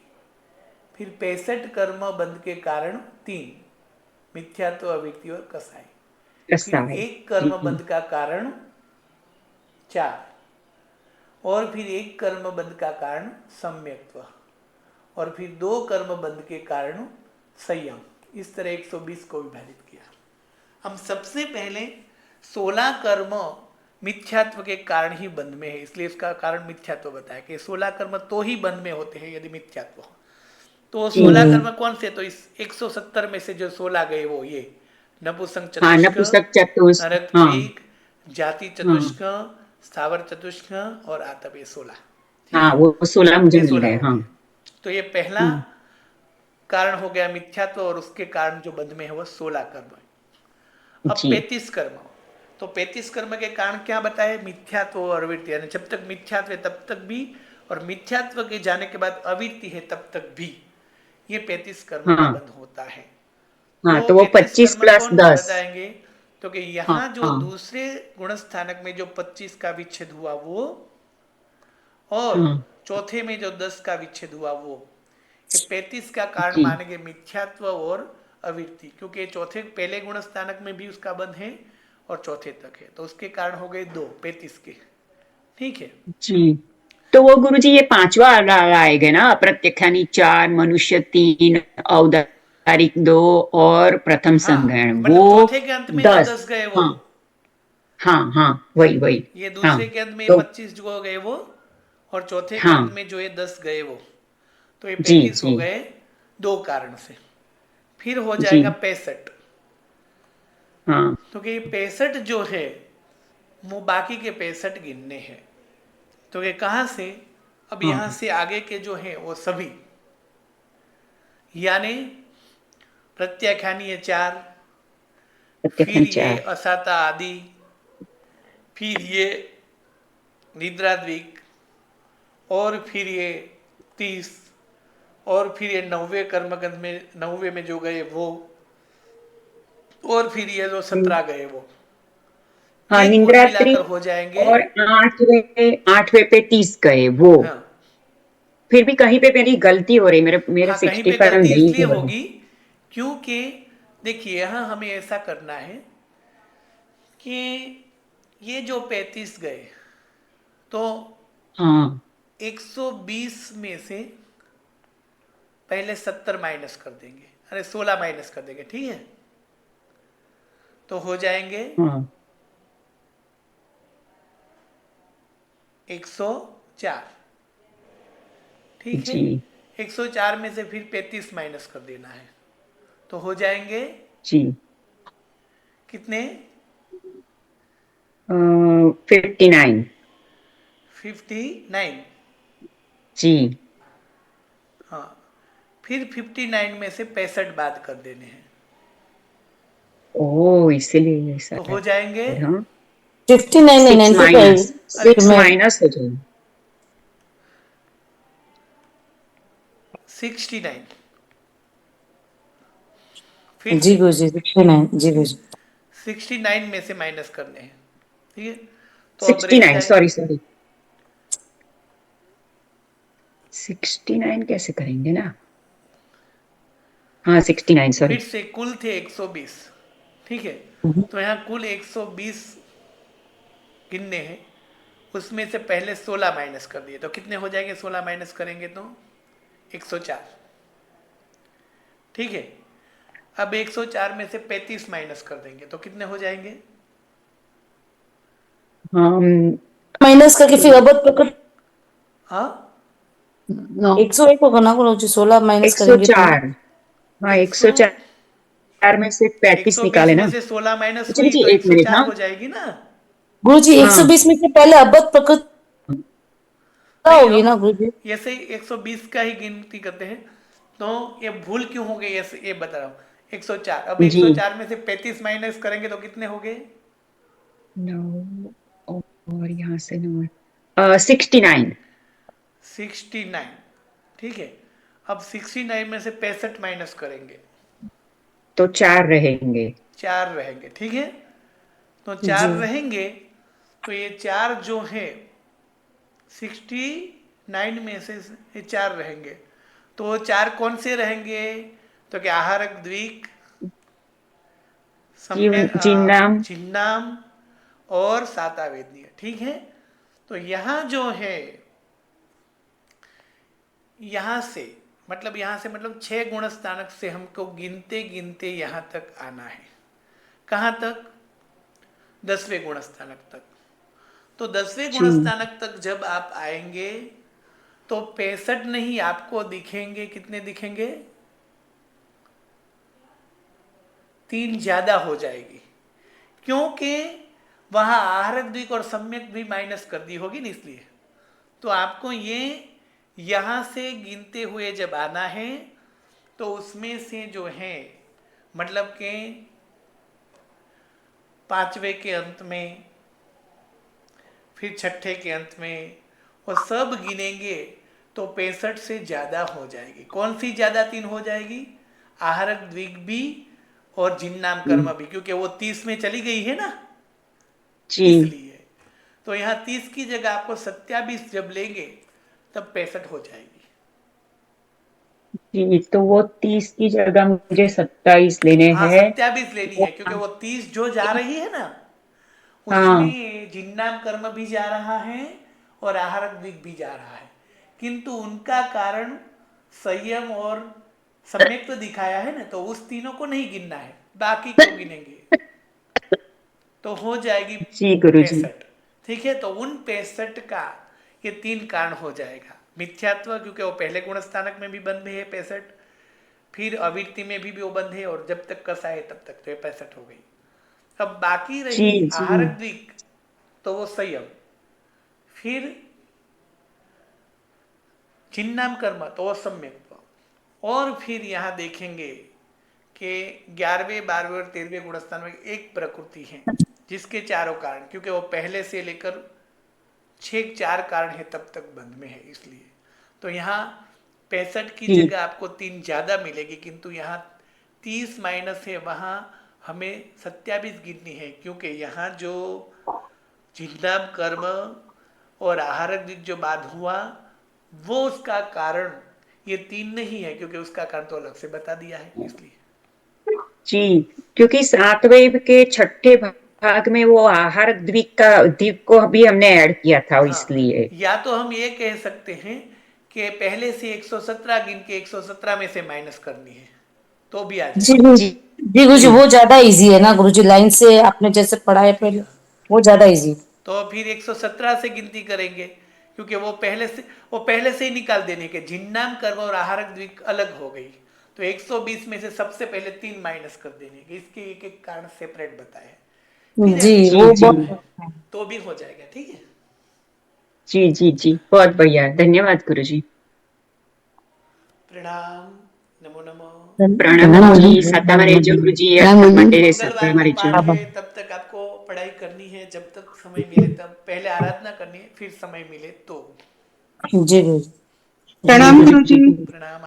[SPEAKER 1] फिर 65 कर्म बंध के कारण 3 मिथ्यात्व अविरति और कसाई,
[SPEAKER 4] ऐसा
[SPEAKER 1] फिर
[SPEAKER 4] है।
[SPEAKER 1] एक कर्म
[SPEAKER 4] जी
[SPEAKER 1] बंध का कारण 4, और फिर एक कर्म बंध का कारण सम्यक्त्व, और फिर 2 कर्म बंध के कारण संयम, इस तरह 120 को विभाजित किया। हम सबसे पहले 16 कर्म मिथ्यात्व के कारण ही बंध में है, इसलिए इसका कारण मिथ्यात्व बताया कि 16 कर्म तो ही बंध में होते हैं यदि मिथ्यात्व हो। तो 16 कर्म कौन से, तो इस 170 में से जो 16 गए वो ये नपुंसक
[SPEAKER 4] हाँ,
[SPEAKER 1] चतुष्क,
[SPEAKER 4] नपुंसक चतुष्क,
[SPEAKER 1] नरक
[SPEAKER 4] हाँ
[SPEAKER 1] त्रिक, जाति
[SPEAKER 4] हाँ
[SPEAKER 1] चतुष्क, स्थावर चतुष्क और आतप, ये 16, ठीक
[SPEAKER 4] हाँ,
[SPEAKER 1] है,
[SPEAKER 4] वो 16 मुझे
[SPEAKER 1] ये
[SPEAKER 4] मिल
[SPEAKER 1] 16
[SPEAKER 4] गए,
[SPEAKER 1] हो
[SPEAKER 4] हाँ।
[SPEAKER 1] गए। तो ये पहला
[SPEAKER 4] हाँ
[SPEAKER 1] कारण हो गया मिथ्यात्व, और उसके कारण जो बंध में है वो 16 कर्म। अब
[SPEAKER 4] जी
[SPEAKER 1] 35 कर्म, तो 35 कर्म के कारण क्या बताए, मिथ्यात्व और अविरति, यानी जब तक मिथ्यात्व है तब तक भी, और मिथ्यात्व के जाने के बाद अविरति है तब तक भी, ये 35 कर्म का
[SPEAKER 4] हाँ
[SPEAKER 1] बंध होता है।
[SPEAKER 4] हाँ,
[SPEAKER 1] तो
[SPEAKER 4] तो वो
[SPEAKER 1] 35
[SPEAKER 4] 25
[SPEAKER 1] कर्म
[SPEAKER 4] प्लस
[SPEAKER 1] कौन
[SPEAKER 4] 10।
[SPEAKER 1] बताएंगे, क्योंकि
[SPEAKER 4] हाँ
[SPEAKER 1] यहाँ जो
[SPEAKER 4] हाँ
[SPEAKER 1] दूसरे गुण स्थानक में जो 25 का विच्छेद हुआ वो, और
[SPEAKER 4] हाँ
[SPEAKER 1] चौथे में जो 10 का विच्छेद हुआ वो, ये 35 का कारण
[SPEAKER 4] जी
[SPEAKER 1] मानेंगे मिथ्यात्व और अविरति, क्योंकि चौथे पहले गुण स्थानक में भी उसका बंध है और चौथे तक है, तो उसके कारण हो गए 2 35 के, ठीक है।
[SPEAKER 4] जी। तो वो गुरुजी ये पांचवा आएगा ना, अप्रत्यक्षानी 4, मनुष्य 3, औदारिक 2 और प्रथम
[SPEAKER 1] हाँ,
[SPEAKER 4] संग्रहण
[SPEAKER 1] मतलब
[SPEAKER 4] वो
[SPEAKER 1] चौथे के अंत में जो
[SPEAKER 4] 10।
[SPEAKER 1] 10 गए वो,
[SPEAKER 4] हाँ हाँ हाँ, वही वही।
[SPEAKER 1] ये
[SPEAKER 4] हाँ
[SPEAKER 1] दूसरे के अंत में
[SPEAKER 4] तो
[SPEAKER 1] 25 जो गए वो, और चौथे के अंत
[SPEAKER 4] हाँ
[SPEAKER 1] में जो ये 10 गए वो, तो ये
[SPEAKER 4] जी
[SPEAKER 1] 35 हो
[SPEAKER 4] जी
[SPEAKER 1] गए 2 कारण से। फिर हो
[SPEAKER 4] जी
[SPEAKER 1] जाएगा 65,
[SPEAKER 4] हाँ
[SPEAKER 1] तो ये 65 जो है वो बाकी के 65 गिनने हैं। तो ये कहाँ से, अब यहाँ
[SPEAKER 4] हाँ
[SPEAKER 1] से आगे के जो हैं वो सभी, यानी प्रत्याख्यानीय 4, फिर
[SPEAKER 4] सत्यखंड
[SPEAKER 1] ये
[SPEAKER 4] 4
[SPEAKER 1] असाता आदि, फिर ये निद्राद्विक, और फिर ये 30, और फिर ये 90 कर्मगंध में 90 में जो गए वो, और फिर ये जो 17 गए वो,
[SPEAKER 4] हाँ
[SPEAKER 1] ये कुल
[SPEAKER 4] निंद्रात्री
[SPEAKER 1] मिलाकर हो जाएंगे।
[SPEAKER 4] और आठवें पे 30 गए वो।
[SPEAKER 1] हाँ
[SPEAKER 4] फिर भी कहीं पे मेरी गलती हो रही, मेरे मेरे
[SPEAKER 1] हाँ, कहीं पे
[SPEAKER 4] 65
[SPEAKER 1] गलती
[SPEAKER 4] नहीं
[SPEAKER 1] इसलिए
[SPEAKER 4] हो रहा।
[SPEAKER 1] होगी क्योंकि देखिए यहाँ हमें ऐसा करना है कि ये जो 35 गए तो
[SPEAKER 4] हाँ
[SPEAKER 1] 120 में से पहले 70 माइनस कर देंगे, अरे 16 माइनस कर देंगे, ठीक है, तो हो जाएंगे
[SPEAKER 4] हाँ
[SPEAKER 1] 104, ठीक है।
[SPEAKER 4] जी
[SPEAKER 1] 104 में से फिर 35 माइनस कर देना है, तो हो जाएंगे
[SPEAKER 4] जी
[SPEAKER 1] कितने,
[SPEAKER 4] 59
[SPEAKER 1] 59।
[SPEAKER 4] जी।
[SPEAKER 1] हाँ, फिर 59 में से 65 बाद कर देने हैं,
[SPEAKER 4] ओ इसीलिए ऐसा
[SPEAKER 1] तो
[SPEAKER 4] है।
[SPEAKER 1] हो जाएंगे
[SPEAKER 3] 59
[SPEAKER 4] सिक्स
[SPEAKER 3] 95
[SPEAKER 4] माइनस
[SPEAKER 1] अरे
[SPEAKER 4] सिक्स
[SPEAKER 3] में
[SPEAKER 4] माइनस हो जाएगा।
[SPEAKER 1] 69, फिर
[SPEAKER 3] जी
[SPEAKER 1] से
[SPEAKER 3] गुरुजी 69 जी गुरुजी
[SPEAKER 1] 69 में से माइनस करने हैं, ठीक है, तो अब रह
[SPEAKER 4] 69
[SPEAKER 1] जाएगा,
[SPEAKER 4] सॉरी सॉरी 69 कैसे करेंगे ना। हाँ 69
[SPEAKER 1] फिर
[SPEAKER 4] सॉरी।
[SPEAKER 1] से कुल थे 120, ठीक है, तो यहाँ कुल 120 गिनने हैं, उसमें से पहले 16 माइनस कर दिए, तो कितने हो जाएंगे 16 माइनस करेंगे तो 104, ठीक है। अब 104 में से 35 माइनस कर देंगे तो कितने हो जाएंगे,
[SPEAKER 4] हाँ
[SPEAKER 3] माइनस करके फिर अबोध प्रकट
[SPEAKER 1] हाँ
[SPEAKER 5] No.
[SPEAKER 3] 101 होगा ना गुरुजी 16 माइनस करेंगे तो
[SPEAKER 4] 104 हाँ
[SPEAKER 1] 100
[SPEAKER 4] 104 में से 35
[SPEAKER 1] 120
[SPEAKER 4] निकाले
[SPEAKER 1] में
[SPEAKER 4] ना।
[SPEAKER 1] से 16 माइनस
[SPEAKER 4] अच्छा
[SPEAKER 1] हुई
[SPEAKER 4] जी
[SPEAKER 1] तो
[SPEAKER 4] एक मिनट
[SPEAKER 1] 104
[SPEAKER 4] हाँ
[SPEAKER 1] हो जाएगी ना।
[SPEAKER 3] गुरुजी
[SPEAKER 4] हाँ
[SPEAKER 3] 120 में से पहले अबोध प्रकट
[SPEAKER 1] नहीं,
[SPEAKER 3] होगी ना
[SPEAKER 1] हम
[SPEAKER 3] गुरुजी।
[SPEAKER 1] ऐसे ही 120 का ही गिनती करते हैं, तो ये भूल क्यों हो गई ऐसे ये बता रहा हूँ। 104, अब
[SPEAKER 4] जी
[SPEAKER 1] 104 में से 35 माइनस करेंगे तो कितने हो गए,
[SPEAKER 4] 9 और यहाँ से 9 69
[SPEAKER 1] 69, ठीक है। अब 69 में से 65 माइनस करेंगे,
[SPEAKER 4] तो 4 रहेंगे।
[SPEAKER 1] 4 रहेंगे, ठीक है, तो
[SPEAKER 3] जी
[SPEAKER 1] 4 रहेंगे, तो ये 4 जो है 69 में से ये 4 रहेंगे, तो वो 4 कौन से रहेंगे, तो क्या आहारक द्विक,
[SPEAKER 4] जिन्नाम
[SPEAKER 1] छिन्नाम और सातावेदनीय, ठीक है। तो यहाँ जो है, यहाँ से मतलब 6 गुण स्थानक से हमको गिनते गिनते यहाँ तक आना है, कहाँ तक, 10वें गुण स्थानक तक। तो 10वें
[SPEAKER 4] जी
[SPEAKER 1] गुण स्थानक तक जब आप आएंगे तो 65 नहीं आपको दिखेंगे, कितने दिखेंगे, 3 ज्यादा हो जाएगी, क्योंकि वहां आहारक द्विक और सम्यक भी माइनस कर दी होगी ना, इसलिए तो आपको ये यहां से गिनते हुए जब आना है तो उसमें से जो है मतलब के 5वें के अंत में, फिर 6ठे के अंत में, और सब गिनेंगे तो 65 से ज्यादा हो जाएगी। कौन सी ज्यादा 3 हो जाएगी, आहारक द्विक भी और जिन्नाम कर्म भी, क्योंकि वो 30 में चली गई है ना,
[SPEAKER 4] जी
[SPEAKER 1] इसलिए। तो यहाँ 30 की जगह आपको 27 जब लेंगे तब 65 हो जाएगी।
[SPEAKER 4] जी तो वो 30 की जगह मुझे 27 लेने
[SPEAKER 1] हाँ
[SPEAKER 4] हैं।
[SPEAKER 1] 27 लेनी है, क्योंकि वो 30 जो जा रही है ना
[SPEAKER 4] हाँ
[SPEAKER 1] उसमें जिन्नाम कर्म भी जा रहा है और आहारक द्विक भी जा रहा है, किंतु उनका कारण संयम और सम्यक तो दिखाया है ना, तो उस तीनों को नहीं गिनना है, बाकी को गिनेंगे, तो हो जाएगी
[SPEAKER 4] जी गुरुजी
[SPEAKER 1] 65, ठीक है। तो उन 65 का ये 3 कारण हो जाएगा। मिथ्यात्व क्योंकि वो पहले गुण स्थानक में भी बंध है 65, फिर अविरति में भी वो बंध है, और जब तक कसा है तब तक, तो ये 65 हो गई। अब बाकी
[SPEAKER 4] जी
[SPEAKER 1] रही
[SPEAKER 4] जी
[SPEAKER 1] आहारक द्विक, तो वो संयम, फिर चिन्नाम कर्म तो वो सम्यक्त्व, और फिर यहाँ देखेंगे कि 11वें 12वें और 13वें गुणस्थान में एक प्रकृति है जिसके चारों कारण, क्योंकि वो पहले से लेकर 4 कारण है तब तक बंध में है, इसलिए तो यहाँ 65 की
[SPEAKER 4] जी
[SPEAKER 1] जगह आपको 3 ज्यादा मिलेगी, किंतु यहाँ 30 माइनस है, वहाँ हमें 27 गिननी है, क्योंकि यहाँ जो चिन्नाम कर्म और आहारक द्विक जो बाद हुआ वो उसका कारण ये 3 नहीं है, क्योंकि उसका कारण तो अलग से बता दिया है, इसलिए।
[SPEAKER 4] जी, क्योंकि 7वें के छठे भाग में वो आहार द्वीप को भी हमने ऐड किया था,
[SPEAKER 1] हाँ,
[SPEAKER 4] इसलिए।
[SPEAKER 1] या तो हम ये कह सकते हैं कि पहले से 117 गिन के 117 में से माइनस करनी है, तो भी आ
[SPEAKER 3] जी
[SPEAKER 1] जाएगा।
[SPEAKER 3] गुरु
[SPEAKER 4] जी
[SPEAKER 3] जी गुरु जी, वो ज्यादा इजी है ना गुरु जी, लाइन से आपने जैसे पढ़ा है पहले, वो ज्यादा इजी।
[SPEAKER 1] तो फिर 117 से गिनती करेंगे, क्योंकि वो पहले से ही निकाल देने के, झिन्नाम कर्म और आहारक द्विक अलग हो गई, तो 120 में से सबसे पहले 3 माइनस कर देने के, इसके एक एक कारण सेपरेट बताए हैं, फिर
[SPEAKER 3] जी
[SPEAKER 1] ऐसे
[SPEAKER 3] वो
[SPEAKER 4] जी
[SPEAKER 1] करना
[SPEAKER 4] जी
[SPEAKER 1] है तो भी हो जाएगा। ठीक है,
[SPEAKER 4] जी जी जी, बहुत बढ़िया, धन्यवाद गुरु जी।
[SPEAKER 1] प्रणाम, नमो नमो।
[SPEAKER 4] प्रणाम गुरु जी, सातामारे जो गुरु जी
[SPEAKER 5] प्रणाम
[SPEAKER 4] अपना
[SPEAKER 5] गुरु जी।
[SPEAKER 4] मंदिर है
[SPEAKER 1] मंगलवार को
[SPEAKER 4] सातामारे जो।
[SPEAKER 1] पाठ है, तब तक आपको पढ़ाई करनी है, जब तक समय मिले तब, पहले आराधना करनी है, फिर समय मिले तो।
[SPEAKER 3] जी गुरु जी।
[SPEAKER 2] प्रणाम गुरु जी।
[SPEAKER 1] प्रणाम।